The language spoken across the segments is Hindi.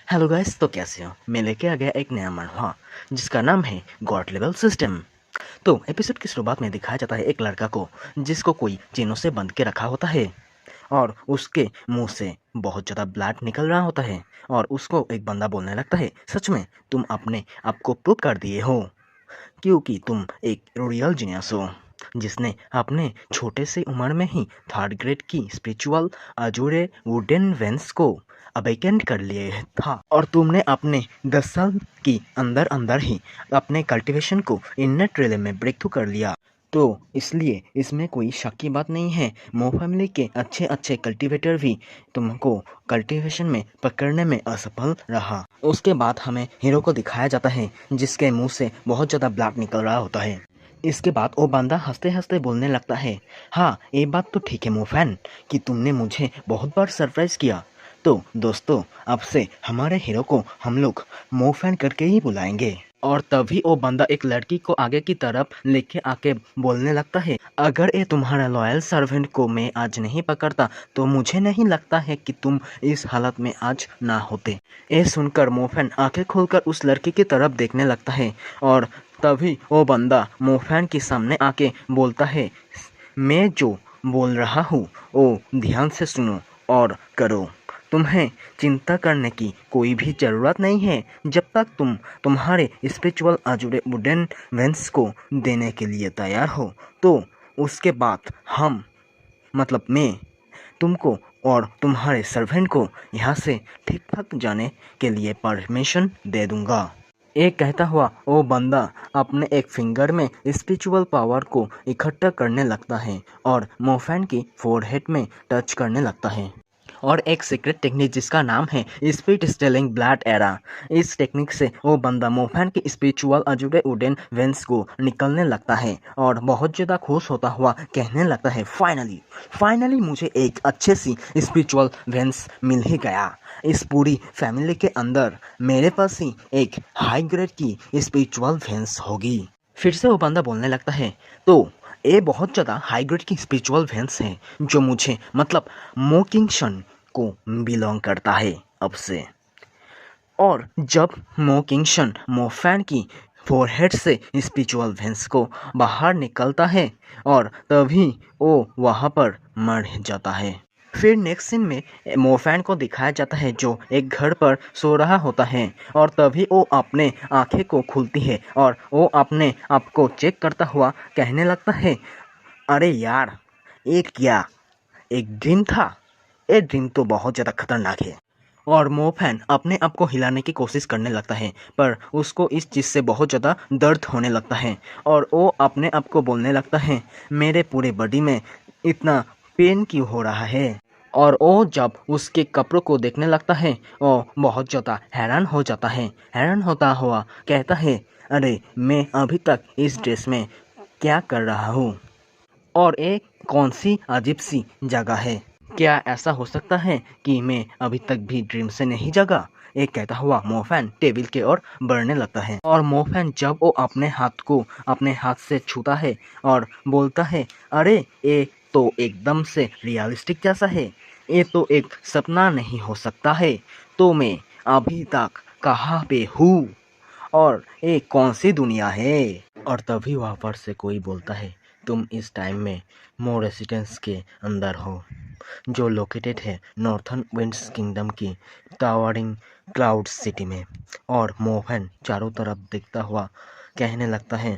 हेलो गाइस, तो कैसे हो? मैं लेके आ गया एक नया मनहवा जिसका नाम है गॉड लेवल सिस्टम। तो एपिसोड की शुरुआत में दिखाया जाता है एक लड़का को जिसको कोई चेनों से बंध के रखा होता है और उसके मुंह से बहुत ज़्यादा ब्लड निकल रहा होता है और उसको एक बंदा बोलने लगता है, सच में तुम अपने आप को प्रूव कर दिए हो क्योंकि तुम एक रियल जीनियस हो जिसने अपने छोटे से उम्र में ही थर्ड ग्रेड की स्पिरिचुअल अजूरे वुडन वेंस को अवेकेंड कर लिए था और तुमने अपने 10 साल की अंदर अंदर ही अपने कल्टीवेशन को इनर ट्रेले में ब्रेक थ्रू कर लिया। तो इसलिए इसमें कोई शक की बात नहीं है, मो फैमिली के अच्छे अच्छे कल्टीवेटर भी तुमको कल्टीवेशन में पकड़ने में असफल रहा। उसके बाद हमें हीरो को दिखाया जाता है जिसके मुंह से बहुत ज़्यादा ब्लड निकल रहा होता है। इसके बाद वो बंदा हंसते हंसते बोलने लगता है, हाँ ये बात तो ठीक है मो फैन कि तुमने मुझे बहुत बार सरप्राइज़ किया। तो दोस्तों अब से हमारे हीरो को हम लोग मो फैन करके ही बुलाएंगे। और तभी वो बंदा एक लड़की को आगे की तरफ लेके आके बोलने लगता है, अगर ये तुम्हारा लॉयल सर्वेंट को मैं आज नहीं पकड़ता तो मुझे नहीं लगता है कि तुम इस हालत में आज ना होते। ये सुनकर मोफैन आंखें खोलकर उस लड़की की तरफ देखने लगता है और तभी वो बंदा मोफैन के सामने आके बोलता है, मैं जो बोल रहा हूँ वो ध्यान से सुनो और करो। तुम्हें चिंता करने की कोई भी ज़रूरत नहीं है जब तक तुम तुम्हारे स्पिरिचुअल अजूरे वुडन वेंस को देने के लिए तैयार हो। तो उसके बाद हम मतलब मैं तुमको और तुम्हारे सर्वेंट को यहाँ से ठीक ठाक जाने के लिए परमिशन दे दूँगा। एक कहता हुआ वो बंदा अपने एक फिंगर में स्पिरिचुअल पावर को इकट्ठा करने लगता है और मोफैन की फोरहेड में टच करने लगता है और एक सीक्रेट टेक्निक जिसका नाम है स्पिरिट स्टेलिंग ब्लड एरा। इस टेक्निक से वो बंदा मोफैन के स्पिरिचुअल अजूरे वुडन वेंस को निकलने लगता है और बहुत ज़्यादा खुश होता हुआ कहने लगता है, फाइनली मुझे एक अच्छे सी स्पिरिचुअल वेंस मिल ही गया। इस पूरी फैमिली के अंदर मेरे पास ही एक हाई ग्रेड की स्पिरिचुअल वेंस होगी। फिर से वो बंदा बोलने लगता है, तो ये बहुत ज़्यादा हाई ग्रेड की स्पिरिचुअल वेंस है जो मुझे मतलब मोकिंगशन को बिलोंग करता है अब से। और जब मोकिंगशन मोफैन की फोरहेड से स्पिरिचुअल वेंस को बाहर निकलता है और तभी वो वहाँ पर मर जाता है। फिर नेक्स्ट सीन में मोफैन को दिखाया जाता है जो एक घर पर सो रहा होता है और तभी वो अपने आंखें को खुलती है और वो अपने आप को चेक करता हुआ कहने लगता है, अरे यार ये क्या एक ड्रीम था? ये ड्रीम तो बहुत ज़्यादा खतरनाक है। और मोफैन अपने आप को हिलाने की कोशिश करने लगता है पर उसको इस चीज़ से बहुत ज़्यादा दर्द होने लगता है और वो अपने आप को बोलने लगता है, मेरे पूरे बॉडी में इतना पेन क्यों हो रहा है। और वो जब उसके कपड़ों को देखने लगता है वो बहुत ज़्यादा हैरान हो जाता है। हैरान होता हुआ कहता है, अरे मैं अभी तक इस ड्रेस में क्या कर रहा हूँ और एक कौन सी अजीब सी जगह है। क्या ऐसा हो सकता है कि मैं अभी तक भी ड्रीम से नहीं जगा? एक कहता हुआ मोफैन टेबल के ओर बढ़ने लगता है और मोफैन जब वो अपने हाथ को अपने हाथ से छूता है और बोलता है, अरे ये तो एकदम से रियलिस्टिक जैसा है, ये तो एक सपना नहीं हो सकता है। तो मैं अभी तक कहाँ पे हूँ और ये कौन सी दुनिया है? और तभी वहाँ पर से कोई बोलता है, तुम इस टाइम में मो रेसिडेंस के अंदर हो जो लोकेटेड है नॉर्थर्न विंड्स किंगडम की टावरिंग क्लाउड सिटी में। और मोहन चारों तरफ देखता हुआ कहने लगता है,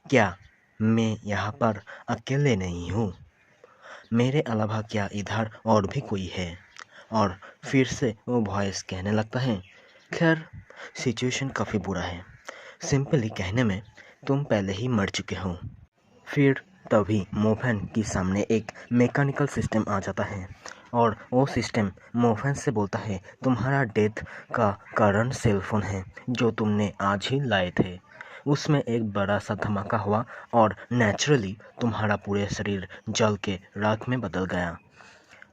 क्या मैं यहाँ पर अकेले नहीं हूँ? मेरे अलावा क्या इधर और भी कोई है? और फिर से वो वॉइस कहने लगता है, खैर सिचुएशन काफ़ी बुरा है, सिंपली कहने में तुम पहले ही मर चुके हो। फिर तभी मोफैन के सामने एक मैकेनिकल सिस्टम आ जाता है और वो सिस्टम मोफैन से बोलता है, तुम्हारा डेथ का कारण सेलफोन है जो तुमने आज ही लाए थे। उसमें एक बड़ा सा धमाका हुआ और नेचुरली तुम्हारा पूरे शरीर जल के राख में बदल गया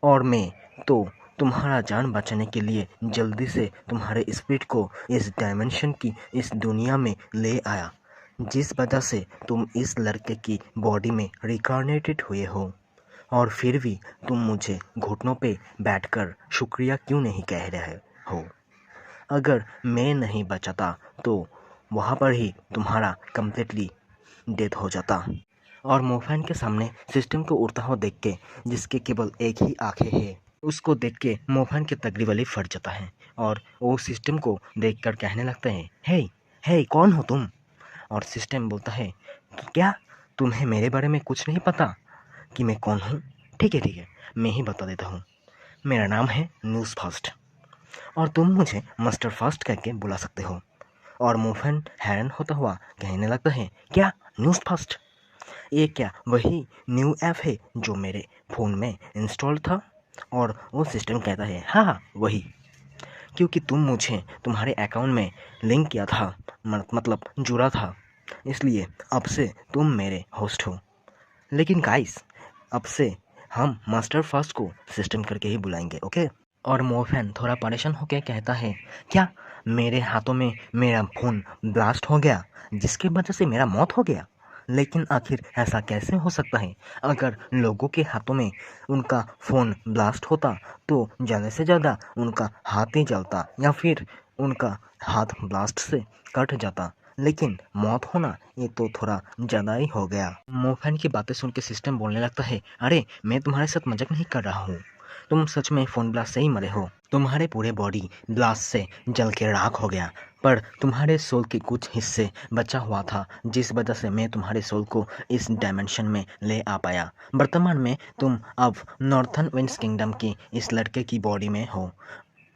और मैं तो तुम्हारा जान बचाने के लिए जल्दी से तुम्हारे स्पिरिट को इस डायमेंशन की इस दुनिया में ले आया, जिस वजह से तुम इस लड़के की बॉडी में रिकार्नेटेड हुए हो। और फिर भी तुम मुझे घुटनों पे बैठकर शुक्रिया क्यों नहीं कह रहे हो? अगर मैं नहीं बचाता तो वहाँ पर ही तुम्हारा कम्प्लीटली डेथ हो जाता। और मोफैन के सामने सिस्टम को उड़ता हुआ देख के, जिसके केवल एक ही आंखें हैं, उसको देख के मोफैन की तगड़ी वाली फट जाता है और वो सिस्टम को देखकर कहने लगता है, हे हे कौन हो तुम? और सिस्टम बोलता है, क्या तुम्हें मेरे बारे में कुछ नहीं पता कि मैं कौन हूँ? ठीक है, मैं ही बता देता हूँ। मेरा नाम है न्यूज़ फास्ट और तुम मुझे मास्टर फास्ट करके बुला सकते हो। और मोफैन हैरान होता हुआ कहने लगता है, क्या न्यूज़ फास्ट? ये क्या वही न्यू ऐप है जो मेरे फ़ोन में इंस्टॉल था? और वो सिस्टम कहता है, हाँ वही, क्योंकि तुम मुझे तुम्हारे अकाउंट में लिंक किया था, मतलब जुड़ा था, इसलिए अब से तुम मेरे होस्ट हो। लेकिन गाइस, अब से हम मास्टर फास्ट को सिस्टम करके ही बुलाएंगे, ओके? और मोफैन थोड़ा परेशान होकर कहता है, क्या मेरे हाथों में मेरा फ़ोन ब्लास्ट हो गया जिसकी वजह से मेरा मौत हो गया? लेकिन आखिर ऐसा कैसे हो सकता है? अगर लोगों के हाथों में उनका फ़ोन ब्लास्ट होता तो ज़्यादा से ज़्यादा उनका हाथ ही जलता या फिर उनका हाथ ब्लास्ट से कट जाता, लेकिन मौत होना ये तो थोड़ा ज़्यादा ही हो गया। मोफैन की बातें सुन के सिस्टम बोलने लगता है, अरे मैं तुम्हारे साथ मजाक नहीं कर रहा हूँ, तुम सच में फ़ोन ब्लास्ट से ही मरे हो। तुम्हारे पूरे बॉडी ब्लास्ट से जल के राख हो गया, पर तुम्हारे सोल के कुछ हिस्से बचा हुआ था, जिस वजह से मैं तुम्हारे सोल को इस डायमेंशन में ले आ पाया। वर्तमान में तुम अब नॉर्थन विंड्स किंगडम की इस लड़के की बॉडी में हो,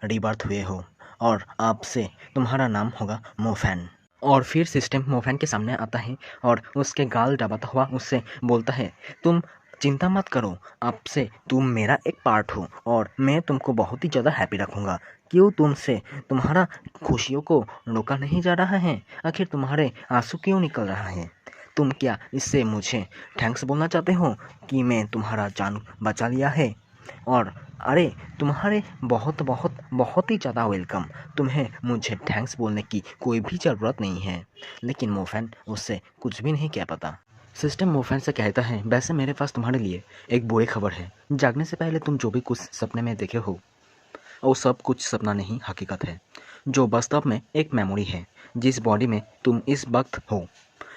रीबर्थ हुए हो, और आपसे तुम्हारा नाम होगा मोफैन। और फिर सिस्टम मोफैन के सामने आता है और उसके गाल दबाता हुआ उससे बोलता है, तुम चिंता मत करो, आपसे तुम मेरा एक पार्ट हो और मैं तुमको बहुत ही ज़्यादा हैप्पी रखूँगा। क्यों तुमसे तुम्हारा खुशियों को रोका नहीं जा रहा है? आखिर तुम्हारे आंसू क्यों निकल रहा है? तुम क्या इससे मुझे थैंक्स बोलना चाहते हो कि मैं तुम्हारा जान बचा लिया है? और अरे तुम्हारे बहुत बहुत बहुत ही ज़्यादा वेलकम, तुम्हें मुझे थैंक्स बोलने की कोई भी ज़रूरत नहीं है। लेकिन मोफैन उससे कुछ भी नहीं कह पाता। सिस्टम मोफैन से कहता है, वैसे मेरे पास तुम्हारे लिए एक बुरी खबर है। जागने से पहले तुम जो भी कुछ सपने में देखे हो वो सब कुछ सपना नहीं, हकीकत है, जो वास्तव में एक मेमोरी है। जिस बॉडी में तुम इस वक्त हो,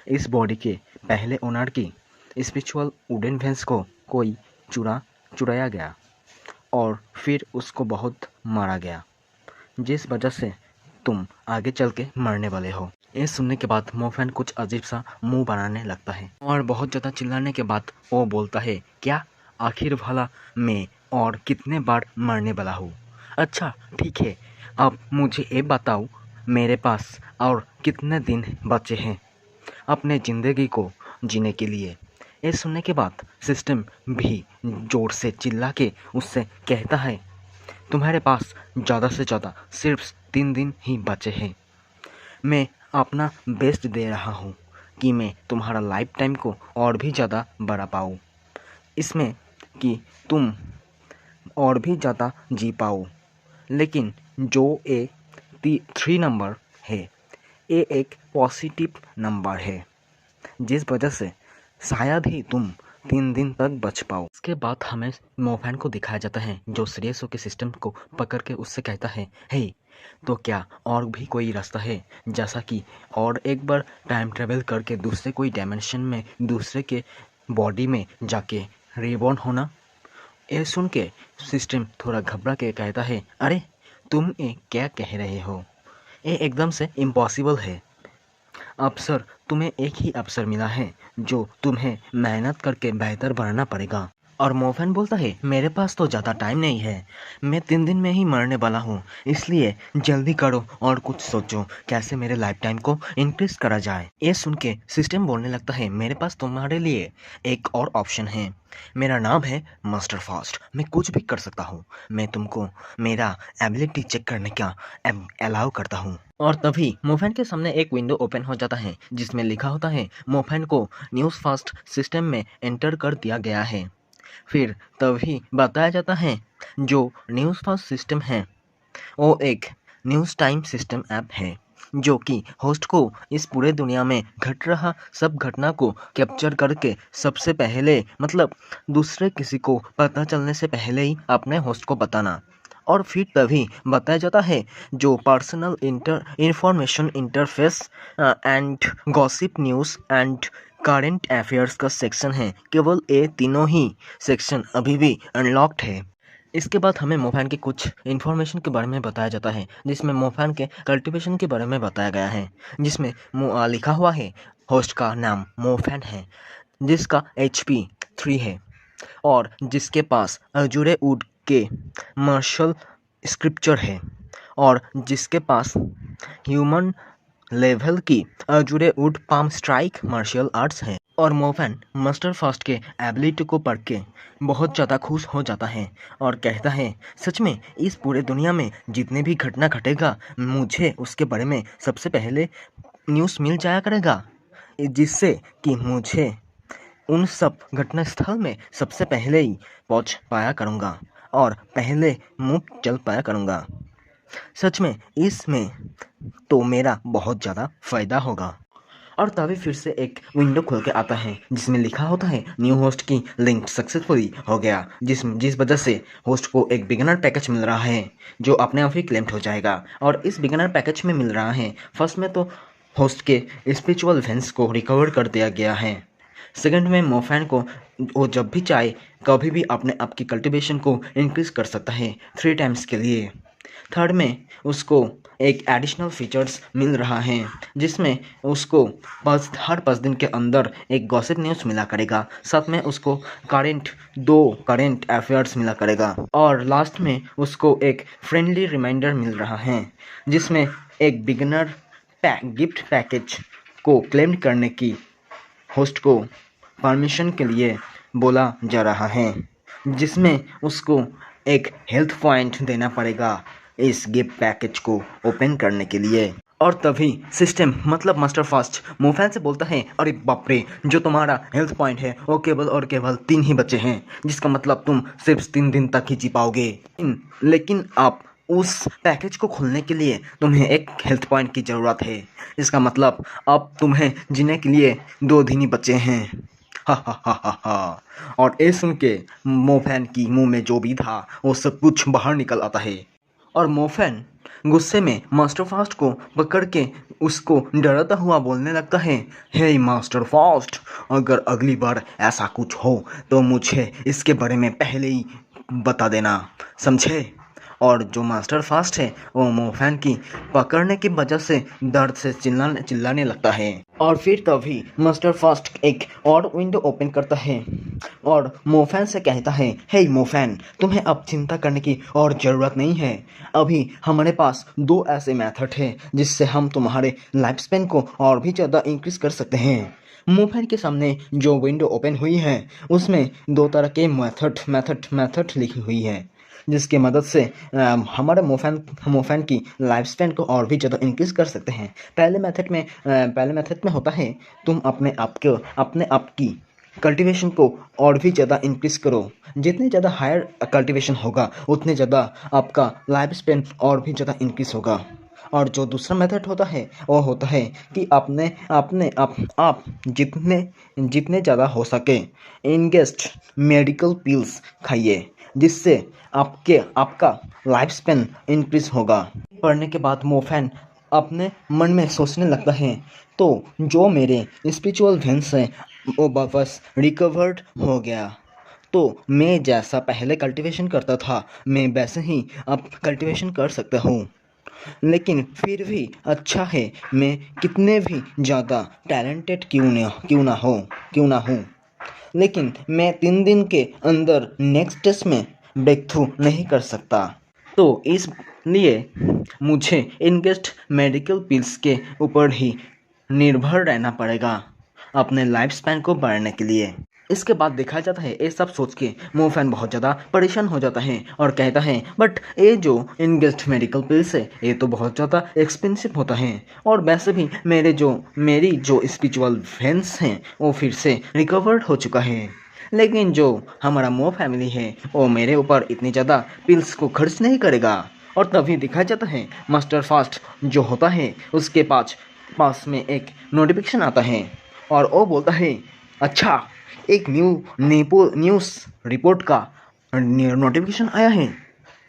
इस बॉडी के पहले ओनर की स्पिरिचुअल वुडन वेंस को कोई चुराया गया और फिर उसको बहुत मारा गया, जिस वजह से तुम आगे चल के मरने वाले हो। ये सुनने के बाद मोफैन कुछ अजीब सा मुंह बनाने लगता है और बहुत ज़्यादा चिल्लाने के बाद वो बोलता है, क्या आखिर भला मैं और कितने बार मरने वाला हूँ? अच्छा ठीक है, अब मुझे ये बताओ, मेरे पास और कितने दिन बचे हैं अपने ज़िंदगी को जीने के लिए? ये सुनने के बाद सिस्टम भी ज़ोर से चिल्ला के उससे कहता है, तुम्हारे पास ज़्यादा से ज़्यादा सिर्फ 3 दिन ही बचे हैं। मैं अपना बेस्ट दे रहा हूँ कि मैं तुम्हारा लाइफ टाइम को और भी ज़्यादा बढ़ा पाऊँ, इसमें कि तुम और भी ज़्यादा जी पाओ। लेकिन जो ये 3 नंबर है, ये एक पॉजिटिव नंबर है, जिस वजह से शायद ही तुम 3 दिन तक बच पाओ। इसके बाद हमें मोफैन को दिखाया जाता है, जो सीरियस होकर सिस्टम को पकड़ के उससे कहता है, हे तो क्या और भी कोई रास्ता है, जैसा कि और एक बार टाइम ट्रेवल करके दूसरे कोई डायमेंशन में दूसरे के बॉडी में जाके रिबॉर्न होना? ये सुन के सिस्टम थोड़ा घबरा के कहता है, अरे तुम ये क्या कह रहे हो? ये एकदम से इम्पॉसिबल है। अवसर तुम्हें एक ही अवसर मिला है, जो तुम्हें मेहनत करके बेहतर बनाना पड़ेगा। और मोफैन बोलता है, मेरे पास तो ज़्यादा टाइम नहीं है, मैं 3 दिन में ही मरने वाला हूँ, इसलिए जल्दी करो और कुछ सोचो कैसे मेरे लाइफ टाइम को इंक्रीज करा जाए। ये सुन के सिस्टम बोलने लगता है, मेरे पास तुम्हारे लिए एक और ऑप्शन है। मेरा नाम है मास्टर फास्ट, मैं कुछ भी कर सकता हूँ, मैं तुमको मेरा एबिलिटी चेक करने का अलाउ करता हूँ। और तभी मोफैन के सामने एक विंडो ओपन हो जाता है, जिसमें लिखा होता है, मोफैन को न्यूज़ फास्ट सिस्टम में एंटर कर दिया गया है। फिर तभी बताया जाता है, जो न्यूज़ फास्ट सिस्टम है वो एक न्यूज़ टाइम सिस्टम ऐप है, जो कि होस्ट को इस पूरे दुनिया में घट रहा सब घटना को कैप्चर करके सबसे पहले, मतलब दूसरे किसी को पता चलने से पहले ही अपने होस्ट को बताना, और फिर तभी बताया जाता है जो personal information interface and gossip news and current affairs का सेक्शन है, केवल ये तीनों ही सेक्शन अभी भी अनलॉक्ड है। इसके बाद हमें मोफैन के कुछ इन्फॉर्मेशन के बारे में बताया जाता है, जिसमें मोफैन के कल्टीवेशन के बारे में बताया गया है, जिसमें लिखा हुआ है होस्ट का नाम मोफैन है, जिसका HP 3 है और जिसके पास अजूरे वुड के मार्शल स्क्रिप्चर है और जिसके पास ह्यूमन लेवल की azure wood palm strike martial arts है। और मोफैन मास्टर फास्ट के एबिलिटी को पढ़ के बहुत ज़्यादा खुश हो जाता है और कहता है सच में इस पूरे दुनिया में जितने भी घटना घटेगा मुझे उसके बारे में सबसे पहले न्यूज़ मिल जाया करेगा, जिससे कि मुझे उन सब घटना स्थल में सबसे पहले ही पहुंच पाया करूंगा और पहले मुंह चल पाया करूंगा। सच में इसमें तो मेरा बहुत ज़्यादा फ़ायदा होगा। और तभी फिर से एक विंडो खुल के आता है जिसमें लिखा होता है न्यू होस्ट की लिंक सक्सेसफुली हो गया, जिस वजह से होस्ट को एक बिगिनर पैकेज मिल रहा है जो अपने आप ही क्लेम्ड हो जाएगा। और इस बिगिनर पैकेज में मिल रहा है, फर्स्ट में तो होस्ट के स्पिरिचुअल इवेंट्स को रिकवर कर दिया गया है, सेकंड में मोफैन को वो जब भी चाहे कभी भी अपने आप की कल्टीवेशन को इंक्रीज कर सकता है 3 टाइम्स के लिए। थर्ड में उसको एक एडिशनल फीचर्स मिल रहा है जिसमें उसको हर 5 दिन के अंदर एक गॉसिप न्यूज़ मिला करेगा, साथ में उसको दो करंट अफेयर्स मिला करेगा और लास्ट में उसको एक फ्रेंडली रिमाइंडर मिल रहा है जिसमें एक बिगिनर गिफ्ट पैकेज को क्लेम करने की होस्ट को परमिशन के लिए बोला जा रहा है, जिसमें उसको एक हेल्थ पॉइंट देना पड़ेगा इस गिफ्ट पैकेज को ओपन करने के लिए। और तभी सिस्टम मतलब मास्टर फास्ट मोफैन से बोलता है अरे बाप रे, जो तुम्हारा हेल्थ पॉइंट है वो केवल और केवल 3 ही बचे हैं, जिसका मतलब तुम सिर्फ 3 दिन तक ही जी पाओगे। लेकिन आप उस पैकेज को खोलने के लिए तुम्हें एक हेल्थ पॉइंट की ज़रूरत है, इसका मतलब अब तुम्हें जीने के लिए 2 दिन ही बचे हैं। हा हा हा हा हा। और ये सुन के मोफैन की मुंह में जो भी था वो सब कुछ बाहर निकल आता है और मोफैन गुस्से में मास्टर फास्ट को पकड़ के उसको डराता हुआ बोलने लगता है, हे मास्टर फास्ट, अगर अगली बार ऐसा कुछ हो तो मुझे इसके बारे में पहले ही बता देना, समझे। और जो मास्टर फास्ट है वो मोफैन की पकड़ने की वजह से दर्द से चिल्लाने लगता है। और फिर तभी मास्टर फास्ट एक और विंडो ओपन करता है और मोफैन से कहता है, हे मोफैन, तुम्हें अब चिंता करने की और ज़रूरत नहीं है, अभी हमारे पास 2 ऐसे मेथड हैं जिससे हम तुम्हारे लाइफ स्पेन को और भी ज़्यादा इंक्रीज कर सकते हैं। मोफैन के सामने जो विंडो ओपन हुई है उसमें 2 तरह के मेथड लिखी हुई है जिसकी मदद से हमारे मोफैन की लाइफ स्पैन को और भी ज़्यादा इंक्रीज कर सकते हैं। पहले मेथड में होता है तुम अपने आप की कल्टीवेशन को और भी ज़्यादा इंक्रीज करो, जितने ज़्यादा हायर कल्टीवेशन होगा उतने ज़्यादा आपका लाइफ स्पैन और भी ज़्यादा इंक्रीज होगा। और जो दूसरा मेथड होता है वो होता है कि आप जितने ज़्यादा हो सके इंगेस्ट मेडिकल पिल्स खाइए, जिससे आपका लाइफ स्पेन इंक्रीज होगा। पढ़ने के बाद मोफैन अपने मन में सोचने लगता है, तो जो मेरे स्पिरिचुअल वेन्स हैं वो वापस रिकवर्ड हो गया, तो मैं जैसा पहले कल्टीवेशन करता था मैं वैसे ही अब कल्टीवेशन कर सकता हूँ। लेकिन फिर भी अच्छा है मैं कितने भी ज़्यादा टैलेंटेड क्यों ना हो, लेकिन मैं 3 दिन के अंदर नेक्स्ट टेस्ट में ब्रेक थ्रू नहीं कर सकता, तो इसलिए मुझे इनगेस्ट मेडिकल पिल्स के ऊपर ही निर्भर रहना पड़ेगा अपने लाइफ स्पैन को बढ़ाने के लिए। इसके बाद देखा जाता है ये सब सोच के मोफैन बहुत ज़्यादा परेशान हो जाता है और कहता है बट ये जो इनगेस्ट मेडिकल पिल्स है ये तो बहुत ज़्यादा एक्सपेंसिव होता है, और वैसे भी मेरी जो स्पिरिचुअल वेन्स हैं वो फिर से रिकवर्ड हो चुका है, लेकिन जो हमारा मो फैमिली है वो मेरे ऊपर इतनी ज़्यादा पिल्स को खर्च नहीं करेगा। और तभी दिखाया जाता है मास्टर फास्ट जो होता है उसके पास में एक नोटिफिकेशन आता है और वो बोलता है, अच्छा एक न्यूज़ रिपोर्ट का नोटिफिकेशन आया है,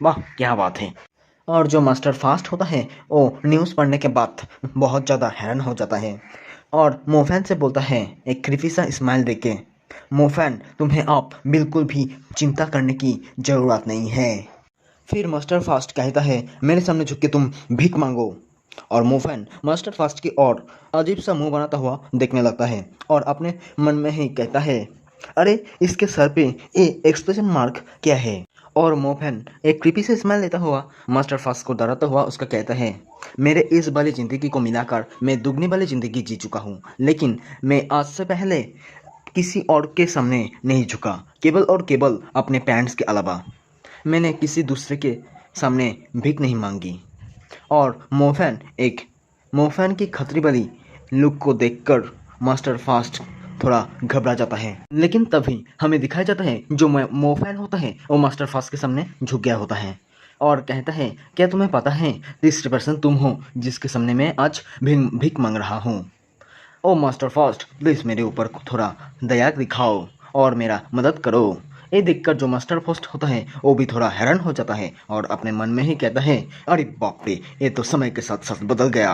वाह क्या बात है। और जो मास्टर फास्ट होता है वो न्यूज़ पढ़ने के बाद बहुत ज़्यादा हैरान हो जाता है और मोफैन से बोलता है एक क्रिपी सा स्माइल देके, मोफैन तुम्हें अब बिल्कुल भी चिंता करने की ज़रूरत नहीं है। फिर मास्टर फास्ट कहता है मेरे सामने झुक के तुम भीख मांगो। और मोफैन मास्टर फास्ट की ओर अजीब सा मुंह बनाता हुआ देखने लगता है और अपने मन में ही कहता है अरे इसके सर पे ये एक्सप्रेशन मार्क क्या है। और मोफैन एक क्रीपी से स्माइल लेता हुआ मास्टर फास्ट को डराता हुआ उसका कहता है मेरे इस वाली ज़िंदगी को मिलाकर मैं दुगनी वाली ज़िंदगी जी चुका हूँ, लेकिन मैं आज से पहले किसी और के सामने नहीं झुका, केवल और केवल अपने पेरेंट्स के अलावा मैंने किसी दूसरे के सामने भीख नहीं मांगी। और मोफैन की खतरी वाली लुक को देखकर मास्टर फास्ट थोड़ा घबरा जाता है, लेकिन तभी हमें दिखाया जाता है जो मोफैन होता है वो मास्टर फास्ट के सामने झुक गया होता है और कहता है क्या तुम्हें पता है तीसरी पर्सन तुम हो जिसके सामने मैं आज भीख मांग रहा हूँ। ओ मास्टर फास्ट प्लीज़ मेरे ऊपर थोड़ा दया दिखाओ और मेरा मदद करो। ये देखकर जो मास्टर फास्ट होता है वो भी थोड़ा हैरान हो जाता है और अपने मन में ही कहता है अरे बाप रे ये तो समय के साथ साथ बदल गया।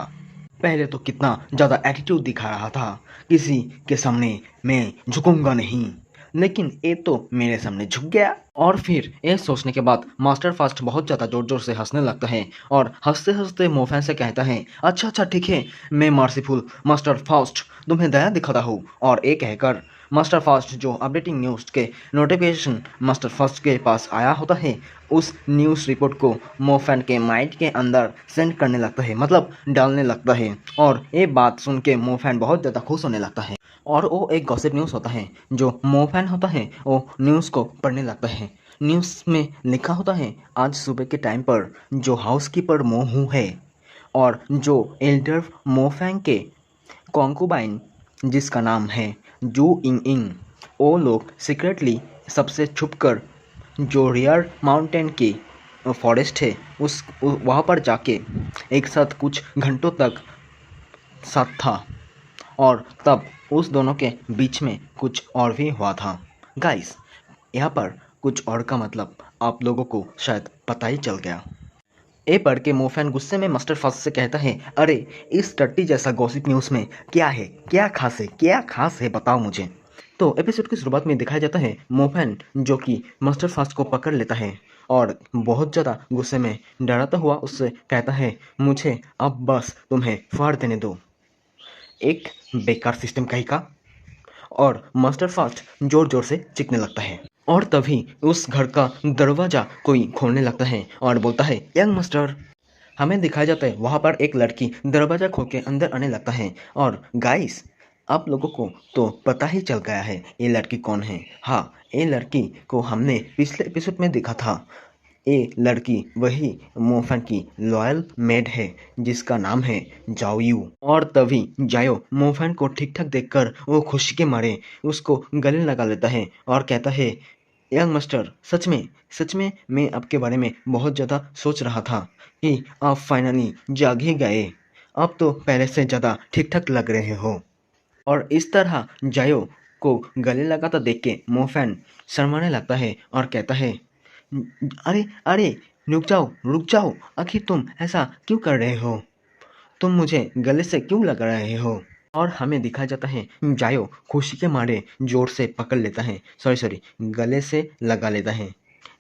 पहले तो कितना ज़्यादा एटीट्यूड दिखा रहा था, किसी के सामने मैं झुकूंगा नहीं, लेकिन ये तो मेरे सामने झुक गया। और फिर ये सोचने के बाद मास्टर फास्ट बहुत ज़्यादा ज़ोर ज़ोर से हंसने लगता है और हंसते हंसते मोफैन से कहता है अच्छा अच्छा ठीक है मैं मर्सीफुल मास्टर फास्ट तुम्हें दया दिखाता हूँ। और ये कहकर मास्टर फास्ट जो अपडेटिंग न्यूज़ के नोटिफिकेशन मास्टर फास्ट के पास आया होता है उस न्यूज़ रिपोर्ट को मोफैन के माइंड के अंदर सेंड करने लगता है, मतलब डालने लगता है। और ये बात सुन के मोफैन बहुत ज़्यादा खुश होने लगता है और वो एक गॉसिप न्यूज़ होता है जो मोफैन होता है वो न्यूज़ को पढ़ने लगता है। न्यूज़ में लिखा होता है आज सुबह के टाइम पर जो हाउसकीपर मोहू है और जो एल्डर मोफैन के कॉन्कुबाइन जिसका नाम है जू इंग इंग, वो लोग सीक्रेटली सबसे छुपकर जो रियर माउंटेन की फॉरेस्ट है उस वहाँ पर जाके एक साथ कुछ घंटों तक साथ था और तब उस दोनों के बीच में कुछ और भी हुआ था। गाइस यहाँ पर कुछ और का मतलब आप लोगों को शायद पता ही चल गया। ए पढ़ के मोफैन गुस्से में मास्टर फास्ट से कहता है अरे इस टट्टी जैसा गॉसिप न्यूज़ में क्या है, क्या खास है बताओ मुझे। तो एपिसोड की शुरुआत में दिखाया जाता है मोफैन जो कि मास्टर फास्ट को पकड़ लेता है और बहुत ज़्यादा गुस्से में डराता हुआ उससे कहता है मुझे अब बस तुम्हें फाड़ देने दो, एक बेकार सिस्टम कहीं का। और मास्टर फास्ट जोर जोर से चीखने लगता है और तभी उस घर का दरवाज़ा कोई खोलने लगता है और बोलता है यंग मास्टर। हमें दिखाया जाता है वहाँ पर एक लड़की दरवाज़ा खोल के अंदर आने लगता है और गाइस आप लोगों को तो पता ही चल गया है ये लड़की कौन है। हाँ ये लड़की को हमने पिछले एपिसोड में देखा था। ये लड़की वही मोफन की लॉयल मेड है जिसका नाम है जाओयू। और तभी जायो मोफन को ठीक ठाक देखकर वो खुशी के मारे उसको गले लगा लेता है और कहता है यंग मास्टर सच में मैं आपके बारे में बहुत ज़्यादा सोच रहा था कि आप फाइनली जाग ही गए, अब तो पहले से ज़्यादा ठीक ठाक लग रहे हो। और इस तरह जायो को गले लगाता देख के मोफैन शर्माने लगता है और कहता है अरे अरे रुक जाओ आखिर तुम ऐसा क्यों कर रहे हो, तुम मुझे गले से क्यों लगा रहे हो। और हमें दिखाया जाता है जायो खुशी के मारे जोर से पकड़ लेता है, सॉरी गले से लगा लेता है,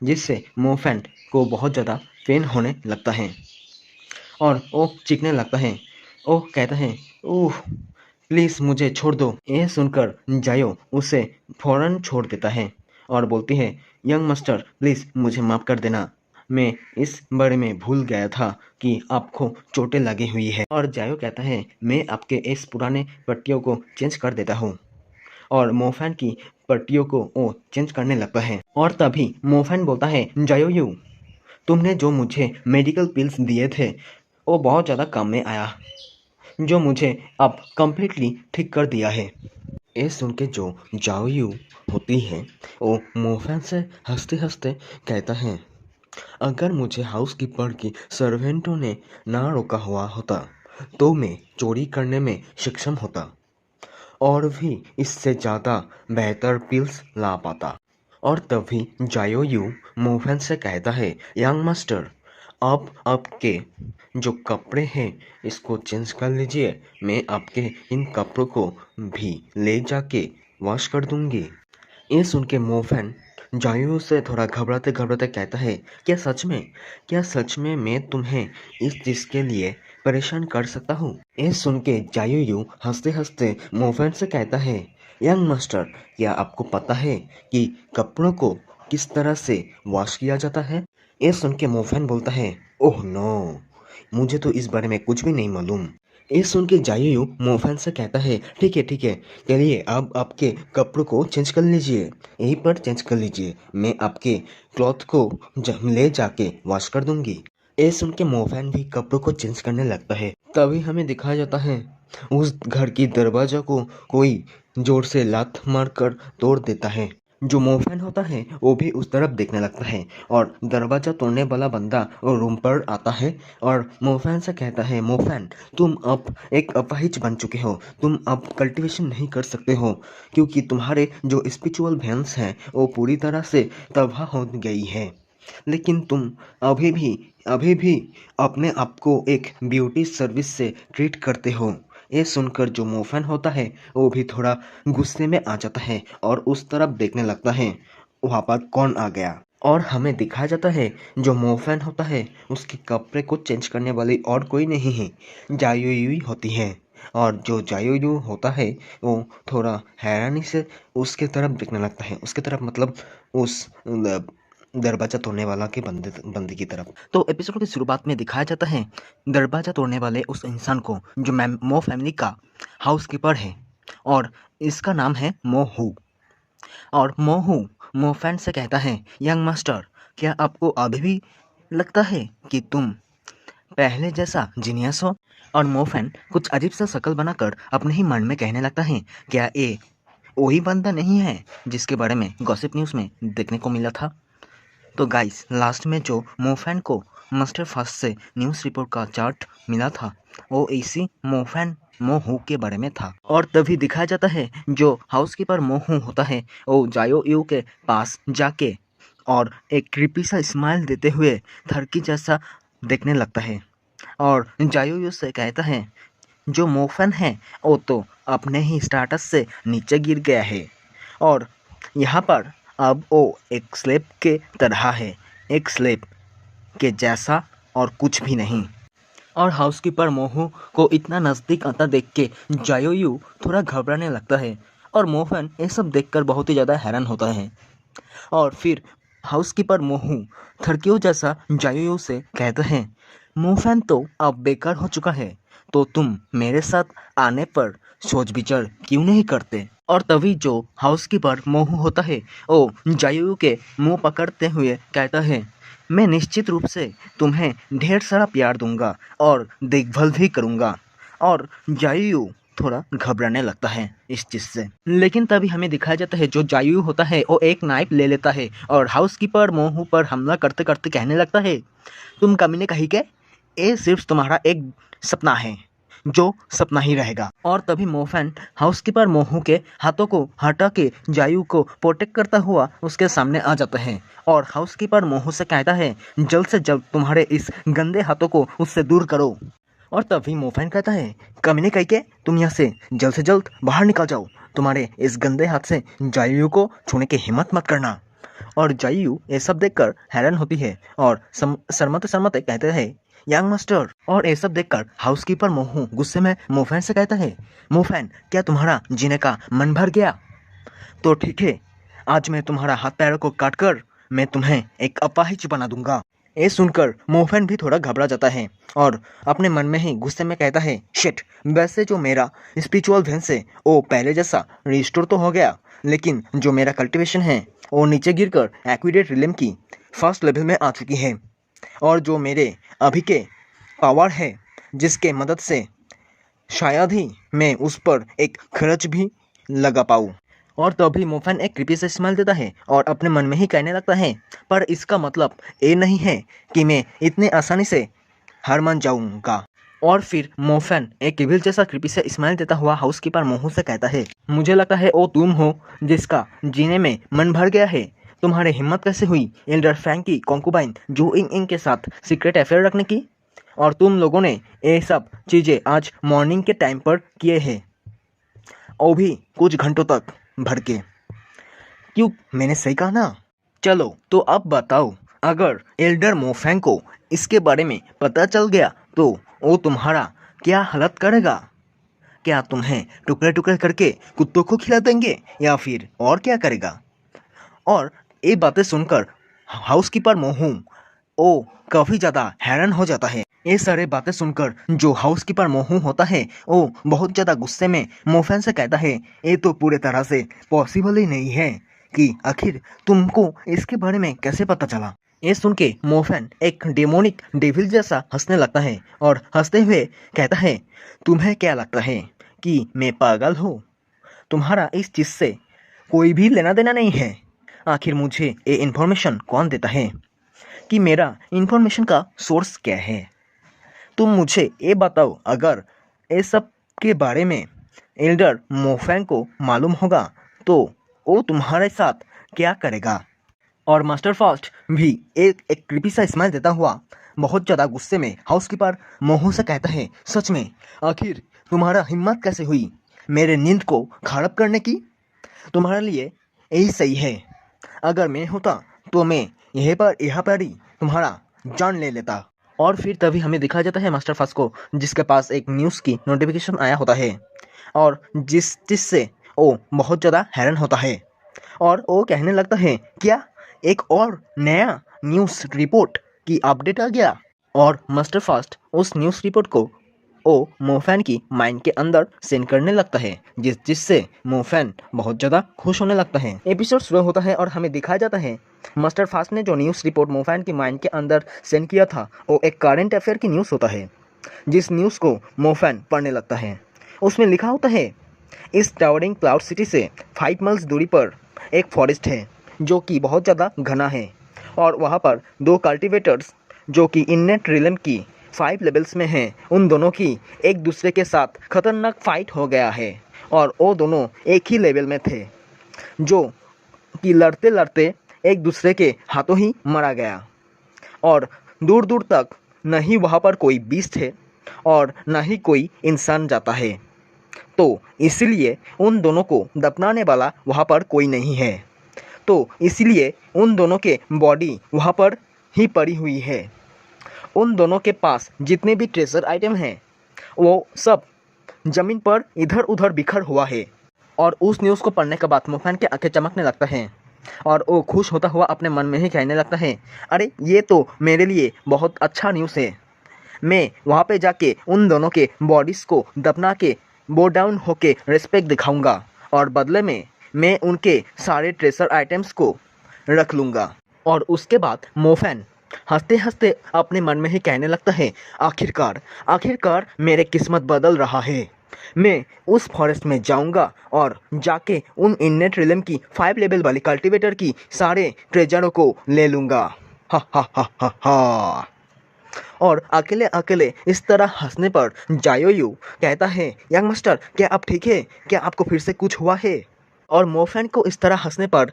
जिससे मोफैन को बहुत ज़्यादा पेन होने लगता है और वो चीखने लगता है। वो कहता है ओह प्लीज़ मुझे छोड़ दो। यह सुनकर जायो उसे फ़ौरन छोड़ देता है और बोलती है यंग मास्टर प्लीज़ मुझे माफ़ कर देना, मैं इस बारे में भूल गया था कि आपको चोटें लगी हुई है। और जायो कहता है मैं आपके इस पुराने पट्टियों को चेंज कर देता हूँ और मोफैन की पट्टियों को वो चेंज करने लगता है। और तभी मोफैन बोलता है जायो तुमने जो मुझे मेडिकल पिल्स दिए थे वो बहुत ज़्यादा काम में आया, जो मुझे अब कम्प्लीटली ठीक कर दिया है। ये सुन के जो जाओयू होती है वो मोफैन से हंसते हंसते कहता है अगर मुझे हाउस कीपर की सर्वेंटों ने ना रोका हुआ होता तो मैं चोरी करने में सक्षम होता और भी इससे ज़्यादा बेहतर पिल्स ला पाता। और तभी जायो यू मोफेन से कहता है, यंग मास्टर, आप आपके जो कपड़े हैं इसको चेंज कर लीजिए, मैं आपके इन कपड़ों को भी ले जाके वॉश कर दूंगी। ये सुन के मोफेन जायो से थोड़ा घबराते घबराते कहता है, क्या सच में मैं तुम्हें इस चीज के लिए परेशान कर सकता हूँ? ये सुन के जायो हंसते हंसते मोफेन से कहता है, यंग मास्टर, क्या आपको पता है कि कपड़ों को किस तरह से वॉश किया जाता है? ये सुन के मोफेन बोलता है, ओह नो, मुझे तो इस बारे में कुछ भी नहीं मालूम। ये सुन के जायो मोफेन से कहता है, ठीक है, चलिए अब आपके कपड़ों को चेंज कर लीजिए, यहीं पर चेंज कर लीजिए, मैं आपके क्लॉथ को ले जाके वॉश कर दूंगी। ये सुन के मोफेन भी कपड़ों को चेंज करने लगता है। तभी हमें दिखाया जाता है उस घर की दरवाजा को कोई जोर से लात मारकर तोड़ देता है। जो मोफेन होता है वो भी उस तरफ देखने लगता है और दरवाजा तोड़ने वाला बंदा रूम पर आता है और मोफेन से कहता है, मोफेन, तुम अब एक अपाहिज बन चुके हो, तुम अब कल्टीवेशन नहीं कर सकते हो क्योंकि तुम्हारे जो स्पिरिचुअल वेन्स हैं वो पूरी तरह से तबाह हो गई है। लेकिन तुम अभी भी अपने आप को एक ब्यूटी सर्विस से ट्रीट करते हो। ये सुनकर जो मोफेन होता है वो भी थोड़ा गुस्से में आ जाता है और उस तरफ देखने लगता है वहाँ पर कौन आ गया। और हमें दिखाया जाता है जो मोफेन होता है उसके कपड़े को चेंज करने वाली और कोई नहीं है, जायोयुई होती है। और जो जायोयू होता है वो थोड़ा हैरानी से उसके तरफ देखने लगता है, उसके तरफ मतलब उस दरवाजा तोड़ने वाला के बंदे की तरफ। तो एपिसोड की शुरुआत में दिखाया जाता है दरवाजा तोड़ने वाले उस इंसान को जो मो फैमिली का हाउसकीपर है और इसका नाम है मोहू। और मोहू मोफेन से कहता है, यंग मास्टर, क्या आपको अभी भी लगता है कि तुम पहले जैसा जीनियस हो? और मोफेन कुछ अजीब सा शक्ल बनाकर अपने ही मन में कहने लगता है, क्या ये वही बंदा नहीं है जिसके बारे में गॉसिप न्यूज़ में देखने को मिला था? तो गाइस, लास्ट में जो मोफेन को मास्टर फास्ट से न्यूज़ रिपोर्ट का चार्ट मिला था वो इसी मोफेन मोहू के बारे में था। और तभी दिखाया जाता है जो हाउसकीपर मोहू होता है वो जायो यू के पास जाके और एक क्रीपी सा स्माइल देते हुए थर्की जैसा देखने लगता है और जायो यू से कहता है, जो मोफेन है वो तो अपने ही स्टाटस से नीचे गिर गया है और यहाँ पर अब वो एक स्लेब के तरह है, एक स्लेब के जैसा और कुछ भी नहीं। और हाउसकीपर मोहू को इतना नज़दीक आता देख के जायोयू थोड़ा घबराने लगता है और मोफेन ये सब देखकर बहुत ही ज़्यादा हैरान होता है। और फिर हाउसकीपर मोहू थर्कियो जैसा जायोयू से कहते हैं, मोफेन तो अब बेकार हो चुका है, तो तुम मेरे साथ आने पर सोच विचार क्यों नहीं करते? और तभी जो हाउसकीपर मोहू होता है वो जायोयू के मुंह पकड़ते हुए कहता है, मैं निश्चित रूप से तुम्हें ढेर सारा प्यार दूंगा और देखभाल भी करूंगा। और जायोयू थोड़ा घबराने लगता है इस चीज़ से। लेकिन तभी हमें दिखाया जाता है जो जायोयू होता है वो एक नाइफ ले लेता है और हाउसकीपर मोहू पर हमला करते करते कहने लगता है, तुम कमीने कहीं के, ये सिर्फ तुम्हारा एक सपना है जो सपना ही रहेगा। और तभी मोफेन हाउसकीपर मोहू के हाथों को हटा के जायू को प्रोटेक्ट करता हुआ उसके सामने आ जाता है और हाउसकीपर मोहू से कहता है, जल्द से जल्द तुम्हारे इस गंदे हाथों को उससे दूर करो। और तभी मोफेन कहता है, कमीने कहीं के, तुम यहाँ से जल्द बाहर निकल जाओ, तुम्हारे इस गंदे हाथ से जायू को छूने की हिम्मत मत करना। और जायू ये सब देखकर हैरान होती है और शर्माते शर्माते कहते हैं, यंग मास्टर। और ये सब देखकर हाउसकीपर मोहू गुस्से में मोफेन से कहता है, मोफेन, क्या तुम्हारा जीने का मन भर गया? तो ठीक है, आज मैं तुम्हारा हाथ पैरों को काटकर मैं तुम्हें एक अपाहिज बना दूंगा। ये सुनकर मोफेन भी थोड़ा घबरा जाता है और अपने मन में ही गुस्से में कहता है, शिट, वैसे जो मेरा स्पिरिचुअल वेन्स है वो पहले जैसा रिस्टोर तो हो गया, लेकिन जो मेरा कल्टीवेशन है वो नीचे गिरकर एक्विडेट रिलेम की फर्स्ट लेवल में आ चुकी है। और जो मेरे अभी के पावर है जिसके मदद से शायद ही मैं उस पर एक खर्च भी लगा पाऊँ। और तभी मोफेन एक क्रीपी से स्माइल देता है और अपने मन में ही कहने लगता है, पर इसका मतलब ये नहीं है कि मैं इतने आसानी से हार मान जाऊंगा। और फिर मोफेन एक इविल जैसा क्रीपी से स्माइल देता हुआ हाउसकीपर मोहू से कहता है, मुझे लगता है वो तुम हो जिसका जीने में मन भर गया है, तुम्हारे हिम्मत कैसे हुई एल्डर फ्रैंक की कॉन्कुबाइन जू इंग इंग के साथ सीक्रेट अफेयर रखने की? और तुम लोगों ने ये सब चीज़ें आज मॉर्निंग के टाइम पर किए हैं, और भी कुछ घंटों तक भड़के। क्यों, मैंने सही कहा ना? चलो तो अब बताओ, अगर एल्डर मोफैंग को इसके बारे में पता चल गया तो वो तुम्हारा क्या हालत करेगा? क्या तुम्हें टुकड़े टुकड़े करके कुत्तों को खिला देंगे या फिर और क्या करेगा? और ये बातें सुनकर हाउसकीपर मोहू ओ काफ़ी ज़्यादा हैरान हो जाता है। ये सारे बातें सुनकर जो हाउसकीपर मोहू होता है वो बहुत ज़्यादा गुस्से में मोफैन से कहता है, ये तो पूरे तरह से पॉसिबल ही नहीं है कि आखिर तुमको इसके बारे में कैसे पता चला। ये सुन के मोफैन एक डेमोनिक डेविल जैसा हंसने लगता है और हंसते हुए कहता है, तुम्हें क्या लगता है कि मैं पागल हूँ? तुम्हारा इस चीज़ से कोई भी लेना देना नहीं है। आखिर मुझे ये इन्फॉर्मेशन कौन देता है कि मेरा इन्फॉर्मेशन का सोर्स क्या है? तुम मुझे ये बताओ, अगर ये सब के बारे में एल्डर मोफैंग को मालूम होगा तो वो तुम्हारे साथ क्या करेगा? और मास्टर फास्ट भी एक क्रीपी सा स्माइल देता हुआ बहुत ज़्यादा गुस्से में हाउसकीपर मोहू से कहता है, सच में आखिर तुम्हारा हिम्मत कैसे हुई मेरे नींद को खराब करने की? तुम्हारे लिए यही सही है। अगर मैं होता तो मैं यहाँ पर ही तुम्हारा जान ले लेता। और फिर तभी हमें दिखाया जाता है मास्टर फास्ट को, जिसके पास एक न्यूज़ की नोटिफिकेशन आया होता है और जिससे वो बहुत ज़्यादा हैरान होता है और वो कहने लगता है, क्या एक और नया न्यूज़ रिपोर्ट की अपडेट आ गया? और मास्टर फास्ट उस न्यूज़ रिपोर्ट को वो मोफैन की माइंड के अंदर सेंड करने लगता है, जिससे मोफैन बहुत ज़्यादा खुश होने लगता है। एपिसोड शुरू होता है और हमें दिखाया जाता है मास्टर फास्ट ने जो न्यूज़ रिपोर्ट मोफैन की माइंड के अंदर सेंड किया था वो एक करंट अफेयर की न्यूज़ होता है, जिस न्यूज़ को मोफैन पढ़ने लगता है। उसमें लिखा होता है, इस टावरिंग क्लाउड सिटी से 5 माइल्स दूरी पर एक फॉरेस्ट है जो कि बहुत ज़्यादा घना है और वहाँ पर 2 कल्टिवेटर्स जो कि इन्नेट रिलम की 5 लेवल्स में हैं, उन दोनों की एक दूसरे के साथ खतरनाक फाइट हो गया है और वो दोनों एक ही लेवल में थे, जो कि लड़ते लड़ते एक दूसरे के हाथों ही मारा गया। और दूर दूर तक न ही वहाँ पर कोई बीस्ट है और न ही कोई इंसान जाता है, तो इसलिए उन दोनों को दफनाने वाला वहाँ पर कोई नहीं है, तो इसलिए उन दोनों के बॉडी वहाँ पर ही पड़ी हुई है। उन दोनों के पास जितने भी ट्रेजर आइटम हैं वो सब ज़मीन पर इधर उधर बिखर हुआ है। और उस न्यूज़ को पढ़ने के बाद मोफैन के आंखें चमकने लगता है और वो खुश होता हुआ अपने मन में ही कहने लगता है, अरे ये तो मेरे लिए बहुत अच्छा न्यूज़ है। मैं वहाँ पे जाके उन दोनों के बॉडीज़ को दफना के बो डाउन होके रिस्पेक्ट दिखाऊंगा और बदले में मैं उनके सारे ट्रेजर आइटम्स को रख लूँगा। और उसके बाद मोफैन हंसते हंसते अपने मन में ही कहने लगता है, आखिरकार मेरे किस्मत बदल रहा है। मैं उस फॉरेस्ट में जाऊंगा और जाके उन इन्नेट रिलम की 5 लेवल वाली कल्टीवेटर की सारे ट्रेजरों को ले लूँगा। हा हा हा हा हा। और अकेले अकेले इस तरह हंसने पर जायोयू कहता है, यंग मास्टर क्या आप ठीक है? क्या आपको फिर से कुछ हुआ है? और मोफैन को इस तरह हंसने पर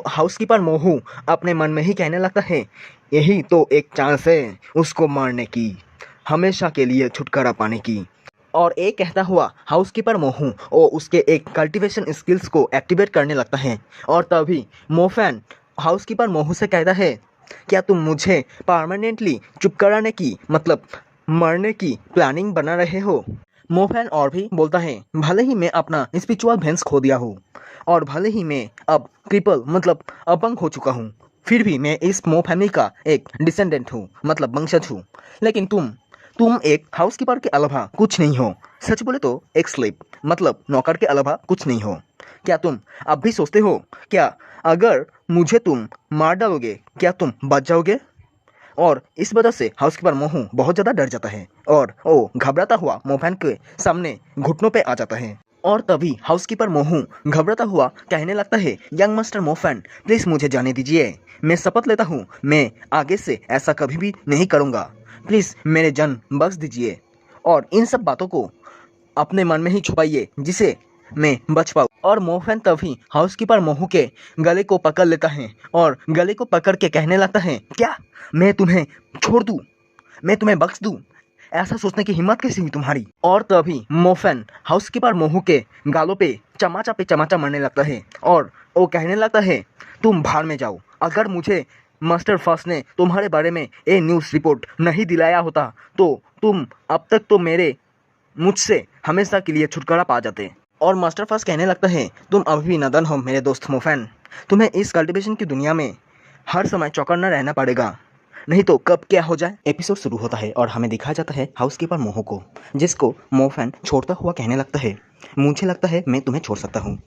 हाउसकीपर मोहू अपने मन में ही कहने लगता है, यही तो एक चांस है उसको मारने की, हमेशा के लिए छुटकारा पाने की। और एक कहता हुआ हाउसकीपर मोहू और उसके एक कल्टीवेशन स्किल्स को एक्टिवेट करने लगता है और तभी मोफैन हाउसकीपर मोहू से कहता है, क्या तुम मुझे परमानेंटली चुप कराने की मतलब मरने की प्लानिंग बना रहे हो? मोफैन और भी बोलता है, भले ही मैं अपना स्पिरिचुअल भेंस खो दिया हूँ और भले ही मैं अब क्रिपल मतलब अपंग हो चुका हूँ, फिर भी मैं इस मो फैमिली का एक डिसेंडेंट हूँ मतलब वंशज हूँ। लेकिन तुम एक हाउसकीपर के अलावा कुछ नहीं हो। सच बोले तो एक स्लेव मतलब नौकर के अलावा कुछ नहीं हो। क्या तुम अब भी सोचते हो क्या अगर मुझे तुम मार डालोगे क्या तुम बच जाओगे? और इस वजह से हाउसकीपर मोहू बहुत ज़्यादा डर जाता है और वो घबराता हुआ मोफैन के सामने घुटनों पे आ जाता है। और तभी हाउसकीपर मोहू घबराता हुआ कहने लगता है, यंग मास्टर मोफैन प्लीज़ मुझे जाने दीजिए, मैं शपथ लेता हूँ मैं आगे से ऐसा कभी भी नहीं करूँगा, प्लीज़ मेरे जान बख्श दीजिए। और इन सब बातों को अपने मन में ही छुपाइए जिसे मैं बच पाऊँ। और मोफैन तभी हाउसकीपर मोहू के गले को पकड़ लेता है और गले को पकड़ के कहने लगता है, क्या मैं तुम्हें छोड़ दूँ, मैं तुम्हें बख्श दूँ, ऐसा सोचने की हिम्मत कैसी हुई तुम्हारी। और तभी मोफैन हाउसकीपर मोहू के गालों पे चमाचा मारने लगता है और वो कहने लगता है, तुम भाड़ में जाओ, अगर मुझे मास्टर फर्स्ट ने तुम्हारे बारे में ये न्यूज़ रिपोर्ट नहीं दिलाया होता तो तुम अब तक तो मेरे मुझसे हमेशा के लिए छुटकारा पा जाते। और मास्टर फर्स्ट कहने लगता है, तुम अभी भी नादान हो मेरे दोस्त मोफैन, तुम्हें इस कल्टीवेशन की दुनिया में हर समय चौकन्ना रहना पड़ेगा, नहीं तो कब क्या हो जाए। एपिसोड शुरू होता है और हमें दिखाया जाता है हाउसकीपर मोहू को, जिसको मोफैन छोड़ता हुआ कहने लगता है, मुझे लगता है मैं तुम्हें छोड़ सकता हूँ।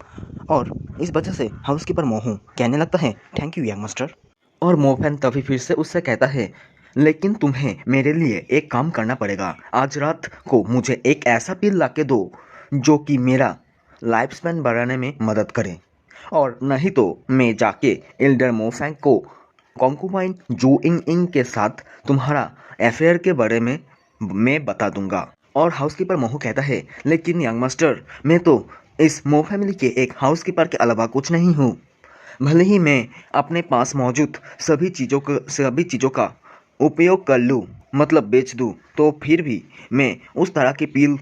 और इस वजह से हाउसकीपर मोहू कहने लगता है, थैंक यू यंग मास्टर। और मोफैन तभी फिर से उससे कहता है, लेकिन तुम्हें मेरे लिए एक काम करना पड़ेगा, आज रात को मुझे एक ऐसा पिल ला के दो जो कि मेरा लाइफ स्पैन बढ़ाने में मदद करे, और नहीं तो मैं जाके एल्डर मोफैंग को कॉन्कुबाइन जू इंग इंग के साथ तुम्हारा अफेयर के बारे में मैं बता दूंगा। और हाउसकीपर मोहू कहता है, लेकिन यंग मास्टर मैं तो इस मो फैमिली के एक हाउसकीपर के अलावा कुछ नहीं हूँ, भले ही मैं अपने पास मौजूद सभी चीज़ों का उपयोग कर लूँ, मतलब बेच दूँ, तो फिर भी मैं उस तरह की पील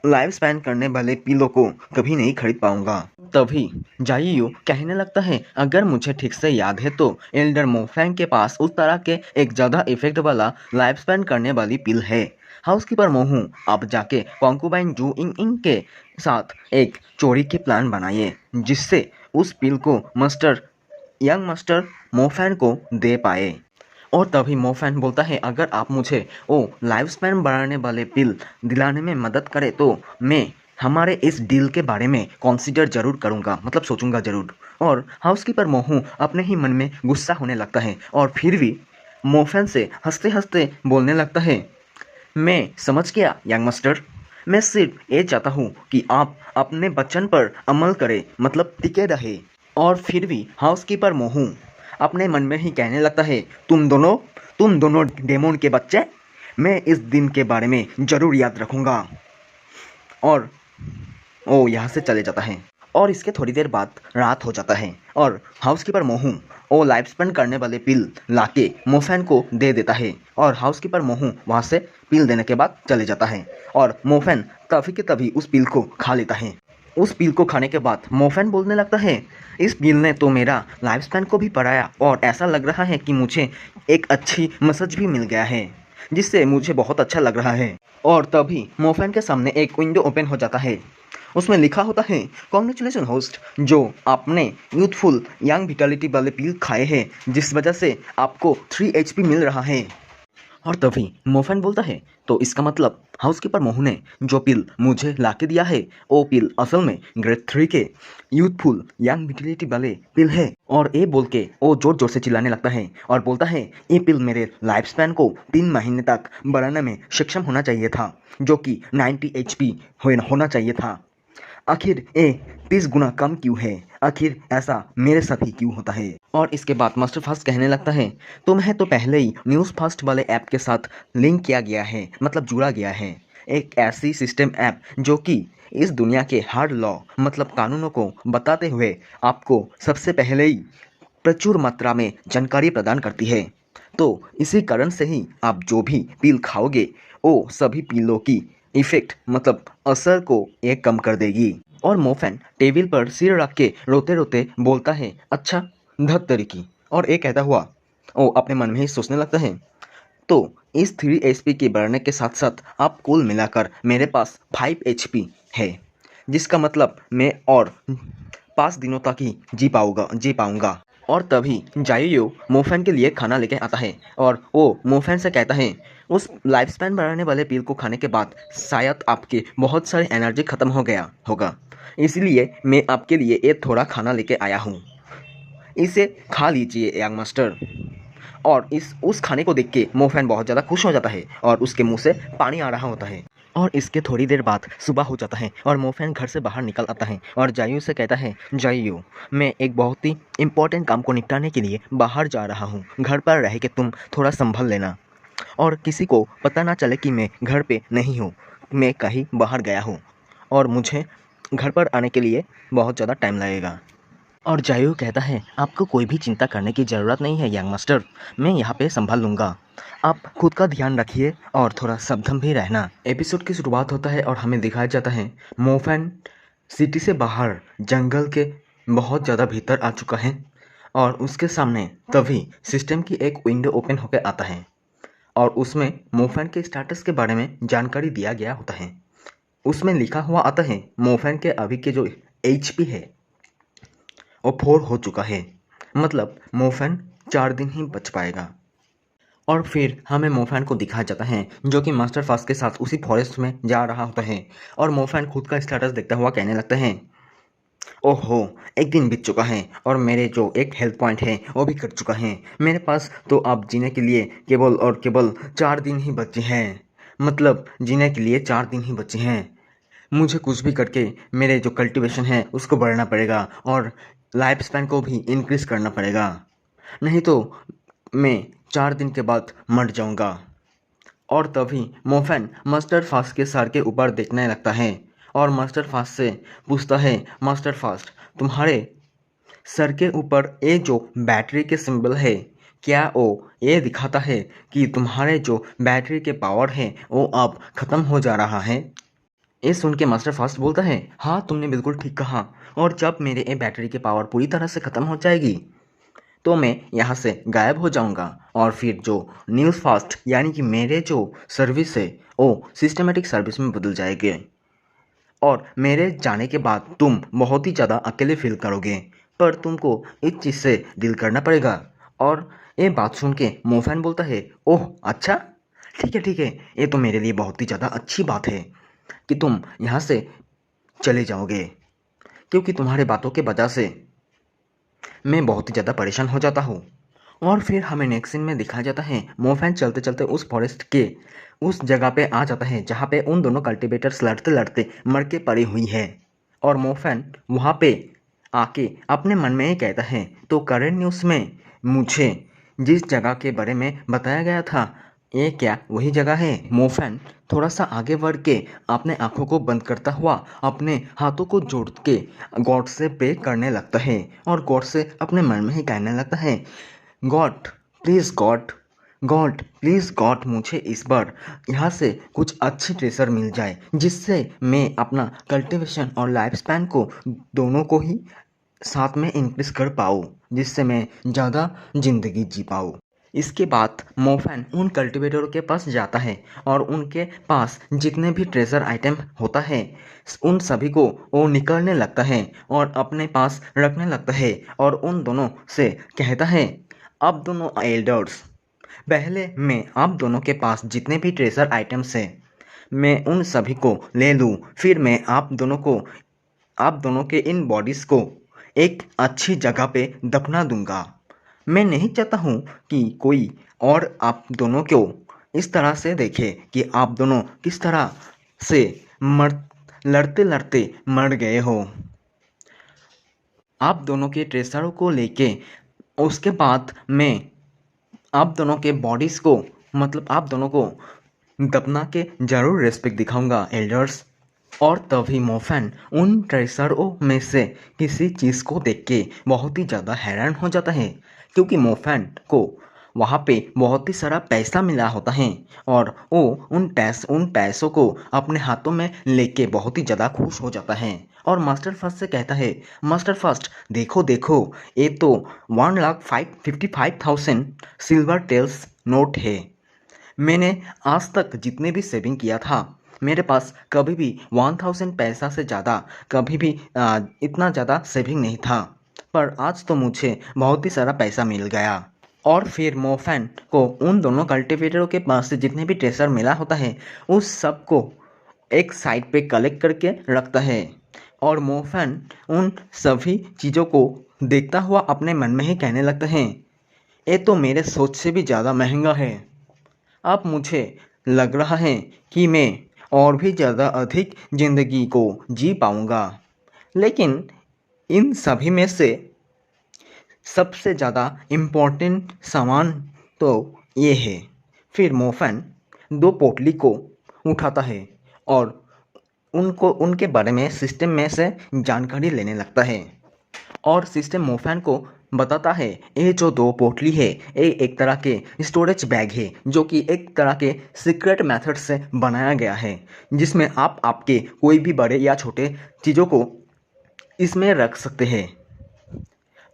लाइफ स्पैन करने वाले पीलों को कभी नहीं खरीद पाऊंगा। तभी जाइयो कहने लगता है, अगर मुझे ठीक से याद है तो एल्डर मोफैंग के पास उस तरह के एक ज़्यादा इफेक्ट वाला लाइफ स्पैन करने वाली पील है। हाउसकीपर मोहू अब जाके कॉन्कुबाइन जू इंग इंग के साथ एक चोरी के प्लान बनाइए, जिससे उस पील को यंग मास्टर मोफैन को दे पाए। और तभी मोफैन बोलता है, अगर आप मुझे वो लाइफ स्पैन बढ़ाने वाले पिल दिलाने में मदद करें तो मैं हमारे इस डील के बारे में कंसीडर जरूर करूँगा, मतलब सोचूंगा ज़रूर। और हाउसकीपर मोहू अपने ही मन में गुस्सा होने लगता है और फिर भी मोफैन से हंसते हंसते बोलने लगता है, मैं समझ गया यंग मास्टर, मैं सिर्फ ये चाहता हूँ कि आप अपने वचन पर अमल करें, मतलब टिके रहे। और फिर भी हाउसकीपर मोहू अपने मन में ही कहने लगता है, तुम दोनों डेमोन के बच्चे, मैं इस दिन के बारे में ज़रूर याद रखूँगा। और वो यहाँ से चले जाता है। और इसके थोड़ी देर बाद रात हो जाता है और हाउसकीपर मोहू वो लाइफ स्पेंड करने वाले पिल लाके मोफैन को दे देता है और हाउसकीपर मोहू वहाँ से पिल देने के बाद चले जाता है और मोफैन तभी के तभी उस पिल को खा लेता है। उस पिल को खाने के बाद मोफैन बोलने लगता है, इस पिल ने तो मेरा लाइफ स्पैन को भी बढ़ाया और ऐसा लग रहा है कि मुझे एक अच्छी मसाज भी मिल गया है, जिससे मुझे बहुत अच्छा लग रहा है। और तभी मोफैन के सामने एक विंडो ओपन हो जाता है, उसमें लिखा होता है, कॉन्ग्रेचुलेसन होस्ट, जो आपने यूथफुल यंग विटालिटी वाले पिल खाए हैं, जिस वजह से आपको 3 HP मिल रहा है। और तभी मोफैन बोलता है, तो इसका मतलब हाउसकीपर मोहू ने जो पिल मुझे ला के दिया है वो पिल असल में ग्रेड 3 के यूथफुल यंग विटिलिटी वाले पिल है। और ये बोल के वो जोर जोर से चिल्लाने लगता है और बोलता है, ये पिल मेरे लाइफ स्पैन को 3 महीने तक बढ़ाने में सक्षम होना चाहिए था, जो कि 90 HP होना चाहिए था। आखिर ये 30 गुना कम क्यों है, आखिर ऐसा मेरे साथ ही क्यों होता है। और इसके बाद मास्टर फास्ट कहने लगता है, तुम्हें तो पहले ही न्यूज़ फास्ट वाले ऐप के साथ लिंक किया गया है, मतलब जुड़ा गया है, एक ऐसी सिस्टम ऐप जो कि इस दुनिया के हर लॉ मतलब कानूनों को बताते हुए आपको सबसे पहले ही प्रचुर मात्रा में जानकारी प्रदान करती है। तो इसी कारण से ही आप जो भी पील खाओगे वो सभी पीलों की इफेक्ट मतलब असर को एक कम कर देगी। और मोफैन टेबल पर सिर रख के रोते रोते बोलता है, अच्छा धत तरीकी। और ये कहता हुआ वो अपने मन में ही सोचने लगता है, तो इस 3 HP के बढ़ने के साथ साथ आप कुल मिलाकर मेरे पास 5 HP है, जिसका मतलब मैं और 5 दिनों तक ही जी पाऊंगा। और तभी जाइयो मोफैन के लिए खाना लेके आता है और वो मोफैन से कहता है, उस लाइफ स्पैन बढ़ाने वाले पिल को खाने के बाद शायद आपके बहुत सारे एनर्जी ख़त्म हो गया होगा, इसलिए मैं आपके लिए ये थोड़ा खाना लेके आया हूँ, इसे खा लीजिए यंग मास्टर। और उस खाने को देख के मोफैन बहुत ज़्यादा खुश हो जाता है और उसके मुंह से पानी आ रहा होता है। और इसके थोड़ी देर बाद सुबह हो जाता है और मोफैन घर से बाहर निकल आता है और जाइयो से कहता है, जाइयो मैं एक बहुत ही इम्पोर्टेंट काम को निपटाने के लिए बाहर जा रहा हूँ, घर पर रह के तुम थोड़ा संभल लेना और किसी को पता ना चले कि मैं घर पे नहीं हूँ, मैं कहीं बाहर गया हूँ और मुझे घर पर आने के लिए बहुत ज़्यादा टाइम लगेगा। और जायू कहता है, आपको कोई भी चिंता करने की ज़रूरत नहीं है यंग मास्टर, मैं यहाँ पे संभाल लूँगा। आप खुद का ध्यान रखिए और थोड़ा सावधान भी रहना। एपिसोड की शुरुआत होता है और हमें दिखाया जाता है मोफैन सिटी से बाहर जंगल के बहुत ज़्यादा भीतर आ चुका है और उसके सामने तभी सिस्टम की एक विंडो ओपन होकर आता है और उसमें मोफैन के स्टेटस के बारे में जानकारी दिया गया होता है। उसमें लिखा हुआ आता है मोफैन के अभी के जो HP है वो 4 हो चुका है, मतलब मोफैन 4 दिन ही बच पाएगा। और फिर हमें मोफैन को दिखाया जाता है जो कि मास्टर फास्ट के साथ उसी फॉरेस्ट में जा रहा होता है और मोफैन खुद का स्टेटस देखता हुआ कहने लगता है, ओहो, एक दिन बीत चुका है और मेरे जो एक हेल्थ पॉइंट है वो भी कट चुका है। मेरे पास तो अब जीने के लिए केवल और केवल 4 दिन ही बचे हैं, मतलब जीने के लिए 4 दिन ही बचे हैं। मुझे कुछ भी करके मेरे जो कल्टीवेशन है उसको बढ़ाना पड़ेगा और लाइफ स्पैन को भी इंक्रीज करना पड़ेगा, नहीं तो मैं 4 दिन के बाद मर जाऊंगा। और तभी मोफैन मास्टर फास्ट के सर के ऊपर देखने लगता है और मास्टर फास्ट से पूछता है, मास्टर फास्ट, तुम्हारे सर के ऊपर ये जो बैटरी के सिंबल है, क्या वो ये दिखाता है कि तुम्हारे जो बैटरी के पावर है वो अब ख़त्म हो जा रहा है? ये सुन के मास्टर फास्ट बोलता है, हाँ तुमने बिल्कुल ठीक कहा, और जब मेरे ये बैटरी की पावर पूरी तरह से ख़त्म हो जाएगी तो मैं यहाँ से गायब हो जाऊँगा और फिर जो न्यूज़ फास्ट यानी कि मेरे जो सर्विस है वो सिस्टमेटिक सर्विस में बदल जाएंगे और मेरे जाने के बाद तुम बहुत ही ज़्यादा अकेले फील करोगे, पर तुमको इस चीज़ से डील करना पड़ेगा। और ये बात सुन के मोफैन बोलता है, ओह अच्छा, ठीक है, ये तो मेरे लिए बहुत ही ज़्यादा अच्छी बात है कि तुम यहाँ से चले जाओगे, क्योंकि तुम्हारे बातों के वजह से मैं बहुत ही ज़्यादा परेशान हो जाता हूँ। और फिर हमें नेक्स्ट सीन में दिखाया जाता है मोफैन चलते चलते उस फॉरेस्ट के उस जगह पे आ जाता है जहाँ पे उन दोनों कल्टीवेटर्स लड़ते लड़ते मर के पड़ी हुई है और मोफैन वहाँ पे आके अपने मन में ही कहता है, तो करंट न्यूज़ में मुझे जिस जगह के बारे में बताया गया था ये क्या वही जगह है? मोफैन थोड़ा सा आगे बढ़ के अपने आंखों को बंद करता हुआ अपने हाथों को जोड़ के गॉड से प्रे करने लगता है और गॉड से अपने मन में ही कहने लगता है, God please God, God please God, मुझे इस बार यहाँ से कुछ अच्छी ट्रेसर मिल जाए जिससे मैं अपना कल्टीवेशन और लाइफ स्पैन को दोनों को ही साथ में इंक्रीज कर पाऊँ, जिससे मैं ज़्यादा ज़िंदगी जी पाऊँ। इसके बाद मोफैन उन कल्टीवेटरों के पास जाता है और उनके पास जितने भी ट्रेजर आइटम होता है उन सभी को वो निकालने लगता है और अपने पास रखने लगता है और उन दोनों से कहता है, अब दोनों एल्डर्स, पहले मैं आप दोनों के पास जितने भी ट्रेजर आइटम्स हैं मैं उन सभी को ले लूँ, फिर मैं आप दोनों के इन बॉडीज़ को एक अच्छी जगह पे दफना दूंगा। मैं नहीं चाहता हूँ कि कोई और आप दोनों को इस तरह से देखे कि आप दोनों किस तरह से मर लड़ते लड़ते मर गए हो। आप दोनों के ट्रेसरों को लेके उसके बाद मैं आप दोनों के बॉडीज़ को, मतलब आप दोनों को दफना के ज़रूर रेस्पेक्ट दिखाऊंगा एल्डर्स। और तभी मोफैन उन ट्रेसरों में से किसी चीज़ को देख के बहुत ही ज़्यादा हैरान हो जाता है, क्योंकि मोफैन को वहाँ पे बहुत ही सारा पैसा मिला होता है और वो उन पैसों को अपने हाथों में लेके बहुत ही ज़्यादा खुश हो जाता है और मास्टर फास्ट से कहता है, मास्टर फास्ट देखो देखो, ये तो 1,55,000 सिल्वर टेल्स नोट है। मैंने आज तक जितने भी सेविंग किया था मेरे पास कभी भी 1,000 पैसा से ज़्यादा कभी भी इतना ज़्यादा सेविंग नहीं था, पर आज तो मुझे बहुत ही सारा पैसा मिल गया। और फिर मोफैन को उन दोनों कल्टीवेटरों के पास से जितने भी ट्रेसर मिला होता है उस सब को एक साइड पे कलेक्ट करके रखता है और मोफैन उन सभी चीज़ों को देखता हुआ अपने मन में ही कहने लगता है, ये तो मेरे सोच से भी ज़्यादा महंगा है। अब मुझे लग रहा है कि मैं और भी ज़्यादा अधिक ज़िंदगी को जी पाऊँगा, लेकिन इन सभी में से सबसे ज़्यादा इम्पोर्टेंट सामान तो ये है। फिर मोफैन 2 पोटली को उठाता है और उनको उनके बारे में सिस्टम में से जानकारी लेने लगता है और सिस्टम मोफैन को बताता है ये जो दो पोटली है ये एक तरह के स्टोरेज बैग है जो कि एक तरह के सीक्रेट मेथड से बनाया गया है जिसमें आप आपके कोई भी बड़े या छोटे चीज़ों को इसमें रख सकते हैं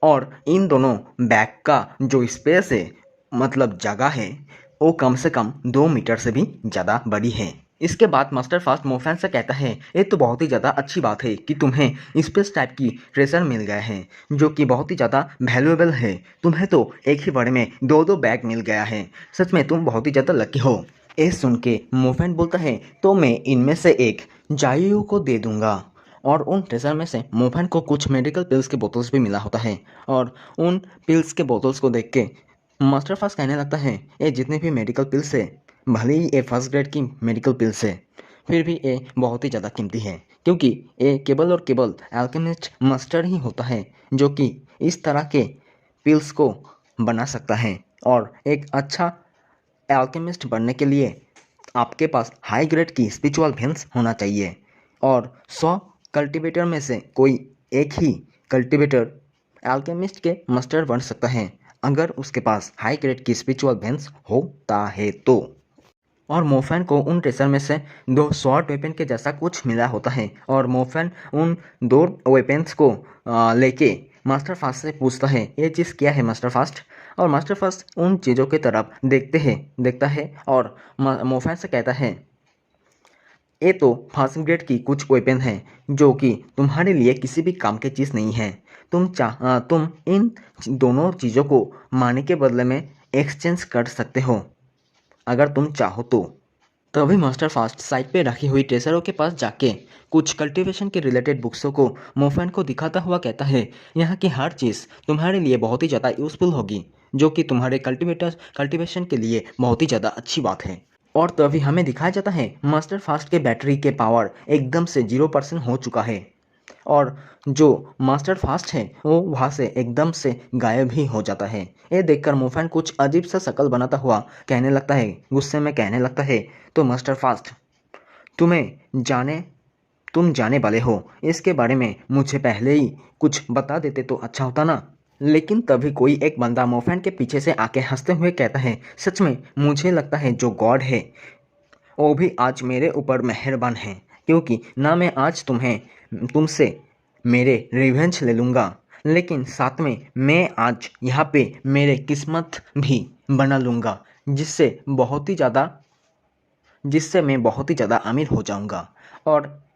और इन दोनों बैग का जो स्पेस है मतलब जगह है वो कम से कम 2 मीटर से भी ज़्यादा बड़ी है। इसके बाद मास्टर फास्ट मोफैन से कहता है ये तो बहुत ही ज़्यादा अच्छी बात है कि तुम्हें स्पेस टाइप की ट्रेजर मिल गया है जो कि बहुत ही ज़्यादा वैल्यूएबल है। तुम्हें तो एक ही बार में दो दो बैग मिल गया है, सच में तुम बहुत ही ज़्यादा लकी हो। ये सुन के मोफैन बोलता है तो मैं इनमें से एक जायू को दे दूंगा और उन ट्रेजर में से मोफैन को कुछ मेडिकल पिल्स के बोतल्स भी मिला होता है और उन पिल्स के बोतल्स को देख के मास्टर फास्ट कहने लगता है ये जितने भी मेडिकल पिल्स है भले ही ये फर्स्ट ग्रेड की मेडिकल पिल्स है फिर भी ये बहुत ही ज़्यादा कीमती है क्योंकि ये केवल और केवल अल्केमिस्ट मास्टर ही होता है जो कि इस तरह के पिल्स को बना सकता है और एक अच्छा अल्केमिस्ट बनने के लिए आपके पास हाई ग्रेड की स्पिरिचुअल वेन्स होना चाहिए और 100 कल्टीवेटर में से कोई एक ही कल्टीवेटर अल्केमिस्ट के मास्टर बन सकता है अगर उसके पास हाई ग्रेड की स्पिरिचुअल वेन्स होता है तो। और मोफैन को उन ट्रेजर में से दो शॉर्ट वेपन के जैसा कुछ मिला होता है और मोफैन उन दो वेपन्स को लेके मास्टर फास्ट से पूछता है ये चीज़ क्या है मास्टर फास्ट। और मास्टर फास्ट उन चीज़ों की तरफ देखता है और मोफैन से कहता है ये तो फर्स्ट ग्रेड की कुछ वेपन है जो कि तुम्हारे लिए किसी भी काम की चीज़ नहीं है। तुम इन दोनों चीज़ों को मारने के बदले में एक्सचेंज कर सकते हो अगर तुम चाहो तो। तभी मास्टर फास्ट साइड पे रखी हुई ट्रेजरों के पास जाके कुछ कल्टीवेशन के रिलेटेड बुक्सों को मोफैन को दिखाता हुआ कहता है यहाँ की हर चीज़ तुम्हारे लिए बहुत ही ज़्यादा यूज़फुल होगी जो कि तुम्हारे कल्टीवेशन के लिए बहुत ही ज़्यादा अच्छी बात है। और तभी हमें दिखाया जाता है मास्टर फास्ट के बैटरी के पावर एकदम से 0% हो चुका है और जो मास्टर फास्ट है वो वहाँ से एकदम से गायब ही हो जाता है। ये देखकर मोफैन कुछ अजीब सा शक्ल बनाता हुआ कहने लगता है, गुस्से में कहने लगता है तो मास्टर फास्ट तुम जाने वाले हो इसके बारे में मुझे पहले ही कुछ बता देते तो अच्छा होता ना। लेकिन तभी कोई एक बंदा मोफैन के पीछे से आके हंसते हुए कहता है सच में मुझे लगता है जो गॉड है वो भी आज मेरे ऊपर मेहरबान है क्योंकि ना मैं आज तुमसे मेरे रिवेंज ले लूँगा लेकिन साथ में मैं आज यहाँ पे मेरे किस्मत भी बना लूँगा जिससे मैं बहुत ही ज़्यादा अमीर हो जाऊँगा। और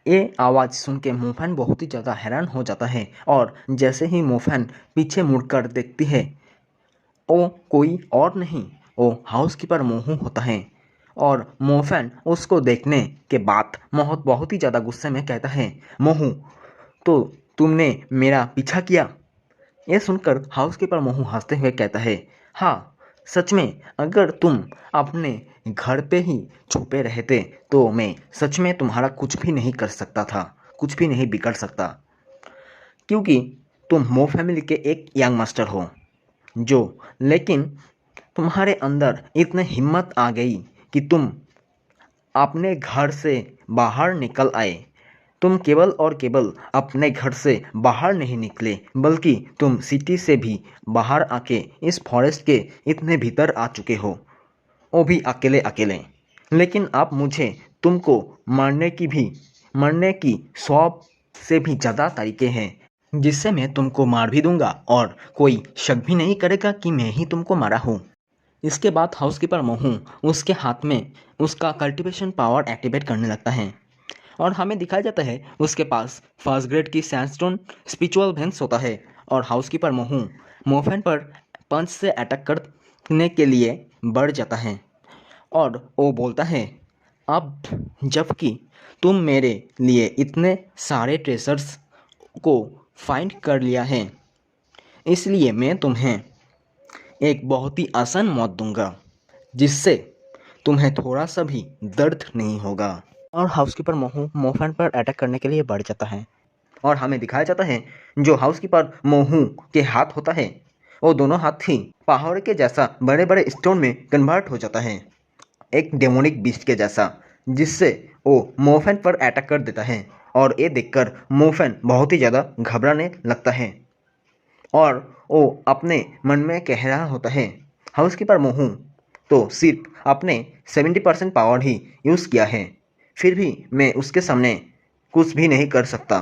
ये आवाज़ सुन के मोफैन बहुत ही ज़्यादा हैरान हो जाता है और जैसे ही मोफैन पीछे मुड़कर देखती है वो कोई और नहीं वो हाउसकीपर मोहू होता है। और मोफैन उसको देखने के बाद बहुत ही ज़्यादा गुस्से में कहता है मोहू तो तुमने मेरा पीछा किया। यह सुनकर हाउसकीपर मोहू हंसते हुए कहता है हाँ सच में अगर तुम अपने घर पे ही छुपे रहते तो मैं सच में तुम्हारा कुछ भी नहीं कर सकता था, कुछ भी नहीं बिगड़ सकता क्योंकि तुम मो फैमिली के एक यंग मास्टर हो लेकिन तुम्हारे अंदर इतनी हिम्मत आ गई कि तुम अपने घर से बाहर निकल आए। तुम केवल और केवल अपने घर से बाहर नहीं निकले बल्कि तुम सिटी से भी बाहर आके इस फॉरेस्ट के इतने भीतर आ चुके हो वो भी अकेले अकेले। लेकिन अब मुझे तुमको मरने की 100 से भी ज़्यादा तरीके हैं जिससे मैं तुमको मार भी दूंगा और कोई शक भी नहीं करेगा कि मैं ही तुमको मारा हूँ। इसके बाद हाउसकीपर मोहू उसके हाथ में उसका कल्टीवेशन पावर एक्टिवेट करने लगता है और हमें दिखाया जाता है उसके पास फर्स्ट ग्रेड की सैंडस्टोन स्पिरिचुअल वेन्स होता है और हाउसकीपर मोहू मोफैन पर पंच से अटैक करने के लिए बढ़ जाता है और वो बोलता है अब जबकि तुम मेरे लिए इतने सारे ट्रेजर्स को फाइंड कर लिया है इसलिए मैं तुम्हें एक बहुत ही आसान मौत दूंगा जिससे तुम्हें थोड़ा सा भी दर्द नहीं होगा। और हाउसकीपर मोहू मोफैन पर अटैक करने के लिए बढ़ जाता है और हमें दिखाया जाता है जो हाउसकीपर मोहू के हाथ होता है वो दोनों हाथ ही पहाड़ के जैसा बड़े बड़े स्टोन में कन्वर्ट हो जाता है एक डेमोनिक बीस्ट के जैसा जिससे वो मोफेन पर अटैक कर देता है और ये देखकर मोफेन बहुत ही ज़्यादा घबराने लगता है और वो अपने मन में कह रहा होता है, हाउसकीपर मोहू तो सिर्फ अपने 70% पावर ही यूज़ किया है, फिर भी मैं उसके सामने कुछ भी नहीं कर सकता।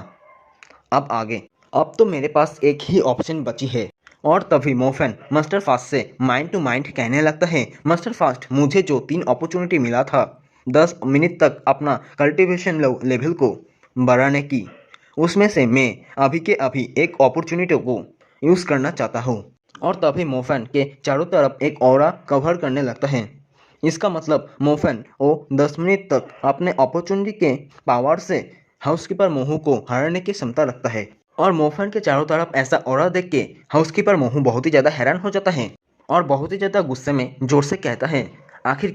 अब आगे, अब तो मेरे पास एक ही ऑप्शन बची है। और तभी मोफेन मास्टर फास्ट से माइंड टू माइंड कहने लगता है, मास्टर फास्ट, मुझे जो 3 अपॉर्चुनिटी मिला था 10 मिनट तक अपना कल्टीवेशन लेवल को बढ़ाने की, उसमें से मैं अभी के अभी एक अपॉर्चुनिटी को यूज़ करना चाहता हूँ। और तभी मोफेन के चारों तरफ एक ऑरा कवर करने लगता है। इसका मतलब मोफेन वो 10 मिनट तक अपने अपॉर्चुनिटी के पावर से हाउसकीपर मोहू को हराने की क्षमता रखता है। और मोफेन के चारों तरफ ऐसा ऑरा देख के हाउसकीपर मोहू बहुत ही ज़्यादा हैरान हो जाता है और बहुत ही ज़्यादा गुस्से में जोर से कहता है, आखिर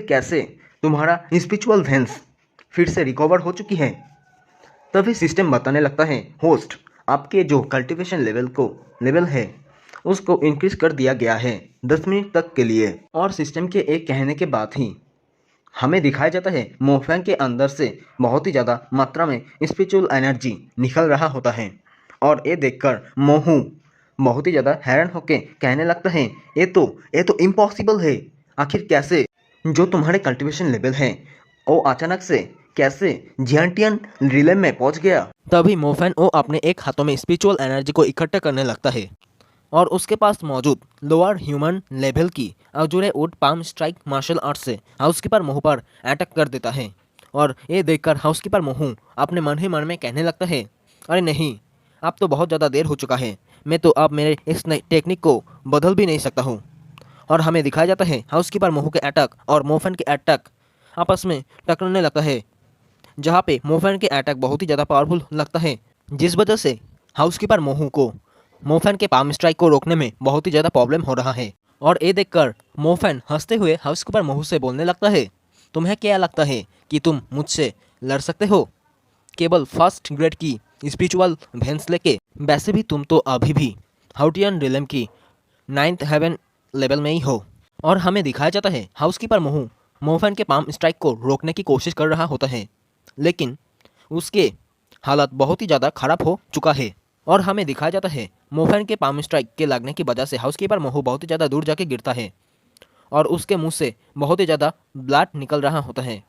कैसे तुम्हारा स्पिरिचुअल वेंस फिर से रिकवर हो चुकी है। तभी सिस्टम बताने लगता है, होस्ट, आपके जो कल्टीवेशन लेवल है उसको इंक्रीज कर दिया गया है 10 मिनट तक के लिए। और सिस्टम के एक कहने के बाद ही हमें दिखाया जाता है मोफेन के अंदर से बहुत ही ज़्यादा मात्रा में स्पिरिचुअल एनर्जी निकल रहा होता है। और ये देखकर मोहू बहुत ही ज़्यादा हैरान होकर कहने लगता है, ये तो इम्पॉसिबल है। आखिर कैसे जो तुम्हारे कल्टीवेशन लेवल है वो अचानक से कैसे जियांटियन रिले में पहुंच गया। तभी मोफेन वो अपने एक हाथों में स्पिरिचुअल एनर्जी को इकट्ठा करने लगता है और उसके पास मौजूद लोअर ह्यूमन लेवल की azure wood palm strike martial art से हाउसकीपर मोहू पर अटैक कर देता है। और ये देखकर हाउसकीपर मोहू अपने मन ही मन में कहने लगता है, अरे नहीं, अब तो बहुत ज़्यादा देर हो चुका है, मैं तो अब मेरे इस टेक्निक को बदल भी नहीं सकता हूँ। और हमें दिखाया जाता है हाउसकीपर मोहू के अटैक और मोफेन के अटैक आपस में टकराने लगता है, जहाँ पे मोफेन के अटैक बहुत ही ज़्यादा पावरफुल लगता है, जिस वजह से हाउसकीपर मोहू को मोफेन के पाम स्ट्राइक को रोकने में बहुत ही ज़्यादा प्रॉब्लम हो रहा है। और ये देखकर मोफेन हंसते हुए हाउसकीपर मोहू से बोलने लगता है, तुम्हें क्या लगता है कि तुम मुझसे लड़ सकते हो केवल फर्स्ट ग्रेड की स्पिरिचुअल भेंस लेके? वैसे भी तुम तो अभी भी हाउटियन रिलम की 9th हेवन लेवल में ही हो। और हमें दिखाया जाता है हाउसकीपर मोहू मोफेन के पाम स्ट्राइक को रोकने की कोशिश कर रहा होता है, लेकिन उसके हालत बहुत ही ज़्यादा खराब हो चुका है। और हमें दिखाया जाता है मोफेन के पाम स्ट्राइक के लगने की वजह से हाउसकीपर मोहू बहुत ही ज़्यादा दूर जाके गिरता है और उसके मुंह से बहुत ही ज़्यादा ब्लड निकल रहा होता है,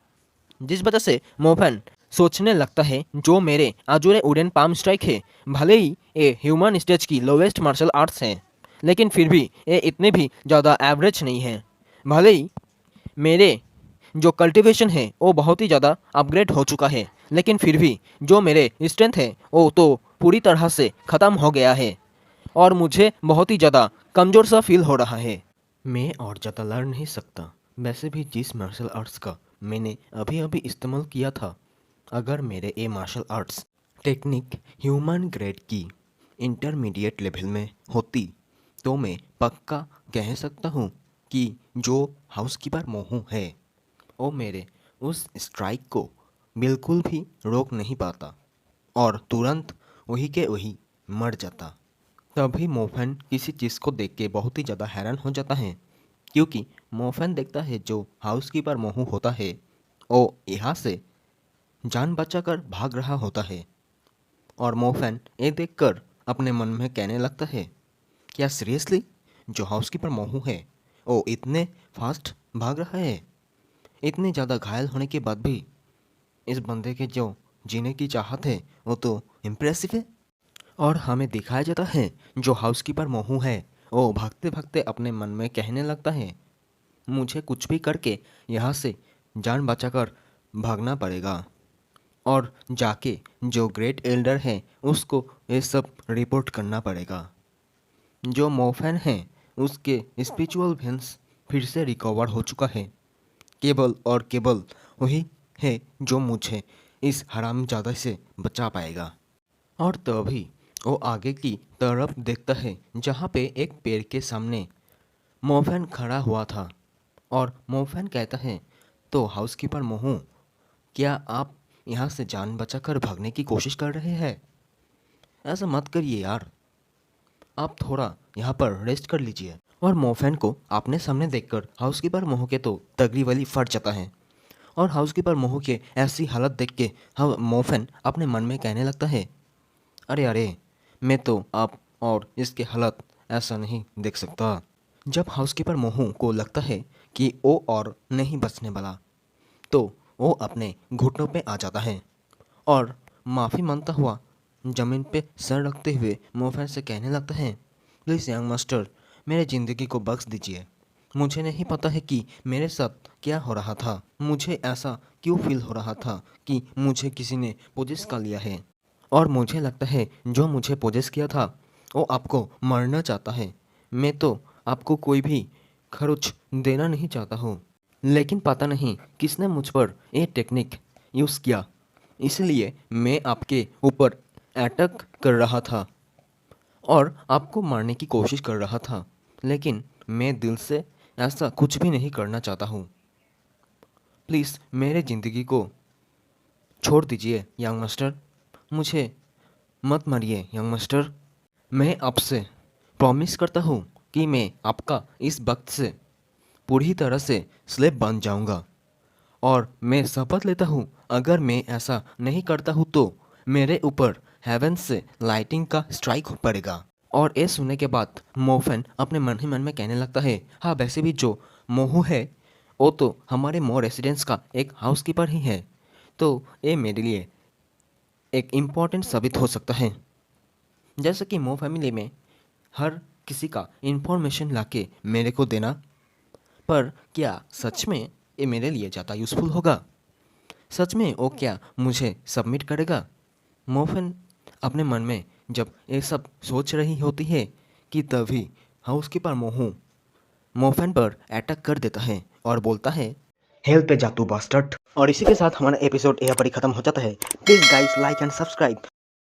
जिस वजह से मोफेन सोचने लगता है, जो मेरे आजुरे वुडन पाम स्ट्राइक है, भले ही ये ह्यूमन स्टेज की लोवेस्ट मार्शल आर्ट्स हैं, लेकिन फिर भी ये इतने भी ज़्यादा एवरेज नहीं है। भले ही मेरे जो कल्टीवेशन है वो बहुत ही ज़्यादा अपग्रेड हो चुका है, लेकिन फिर भी जो मेरे स्ट्रेंथ है वो तो पूरी तरह से ख़त्म हो गया है और मुझे बहुत ही ज़्यादा कमज़ोर सा फील हो रहा है। मैं और ज़्यादा लड़ नहीं सकता। वैसे भी जिस मार्शल आर्ट्स का मैंने अभी अभी इस्तेमाल किया था, अगर मेरे ये martial arts technique human grade की इंटरमीडिएट लेवल में होती तो मैं पक्का कह सकता हूँ कि जो हाउसकीपर मोहू है वो मेरे उस स्ट्राइक को बिल्कुल भी रोक नहीं पाता और तुरंत वही के वही मर जाता। तभी मोफेन किसी चीज़ को देख के बहुत ही ज़्यादा हैरान हो जाता है, क्योंकि मोफेन देखता है जो हाउसकीपर मोहू होता है वो यहाँ से जान बचाकर भाग रहा होता है। और मोफेन ये देखकर अपने मन में कहने लगता है, क्या सीरियसली जो हाउसकीपर मोहू है वो इतने फास्ट भाग रहा है? इतने ज़्यादा घायल होने के बाद भी इस बंदे के जो जीने की चाहत है वो तो इम्प्रेसिव है। और हमें दिखाया जाता है जो हाउसकीपर मोहू है वो भागते भागते अपने मन में कहने लगता है, मुझे कुछ भी करके यहाँ से जान बचाकर भागना पड़ेगा और जाके जो ग्रेट एल्डर है उसको ये सब रिपोर्ट करना पड़ेगा। जो मोफेन है उसके स्पिरिचुअल वेंस फिर से रिकवर हो चुका है, केवल और केवल वही है जो मुझे इस हरामजादा से बचा पाएगा। और तभी वो आगे की तरफ देखता है जहाँ पे एक पेड़ के सामने मोफेन खड़ा हुआ था और मोफेन कहता है, तो हाउसकीपर मोहू, क्या आप यहाँ से जान बचाकर भागने की कोशिश कर रहे हैं? ऐसा मत करिए यार, आप थोड़ा यहाँ पर रेस्ट कर लीजिए। और मोफेन को अपने सामने देखकर हाउसकीपर मोहू के तो तगड़ी वाली फट जाता है और हाउसकीपर मोहू के ऐसी हालत देख के मोफन अपने मन में कहने लगता है, अरे अरे, मैं तो आप और इसके हालत ऐसा नहीं देख सकता। जब हाउसकीपर मोहू को लगता है कि वो और नहीं बचने वाला, तो वो अपने घुटनों पे आ जाता है और माफ़ी मांगता हुआ ज़मीन पे सर रखते हुए मोफन से कहने लगता है, प्लीज़ यंग मास्टर, मेरे ज़िंदगी को बख्श दीजिए। मुझे नहीं पता है कि मेरे साथ क्या हो रहा था। मुझे ऐसा क्यों फील हो रहा था कि मुझे किसी ने पोजेस कर लिया है, और मुझे लगता है जो मुझे पोजेस किया था वो आपको मारना चाहता है। मैं तो आपको कोई भी खर्च देना नहीं चाहता हूँ, लेकिन पता नहीं किसने मुझ पर ये टेक्निक यूज़ किया, इसलिए मैं आपके ऊपर अटैक कर रहा था और आपको मारने की कोशिश कर रहा था, लेकिन मैं दिल से ऐसा कुछ भी नहीं करना चाहता हूँ। प्लीज़ मेरे ज़िंदगी को छोड़ दीजिए यंग मास्टर, मुझे मत मारिए यंग मास्टर। मैं आपसे प्रॉमिस करता हूँ कि मैं आपका इस वक्त से पूरी तरह से स्लेब बन जाऊँगा, और मैं शपथ लेता हूँ अगर मैं ऐसा नहीं करता हूँ तो मेरे ऊपर हेवन से लाइटिंग का स्ट्राइक पड़ेगा। और ये सुनने के बाद मोफन अपने मन ही मन में कहने लगता है, हाँ वैसे भी जो मोहू है वो तो हमारे मो रेसिडेंस का एक हाउसकीपर ही है, तो ये मेरे लिए एक इम्पॉर्टेंट साबित हो सकता है। जैसे कि मो फैमिली में हर किसी का इन्फॉर्मेशन लाके मेरे को देना, पर क्या सच में ये मेरे लिए ज़्यादा यूज़फुल होगा? सच में वो क्या मुझे सबमिट करेगा? मोफन अपने मन में जब ये सब सोच रही होती है कि तभी हाउसकीपर मोहू मोफन पर अटैक कर देता है और बोलता है, हेल्प पे जा तू बास्टर्ड। और इसी के साथ हमारा एपिसोड यहाँ पर ही खत्म हो जाता है। Please guys like and subscribe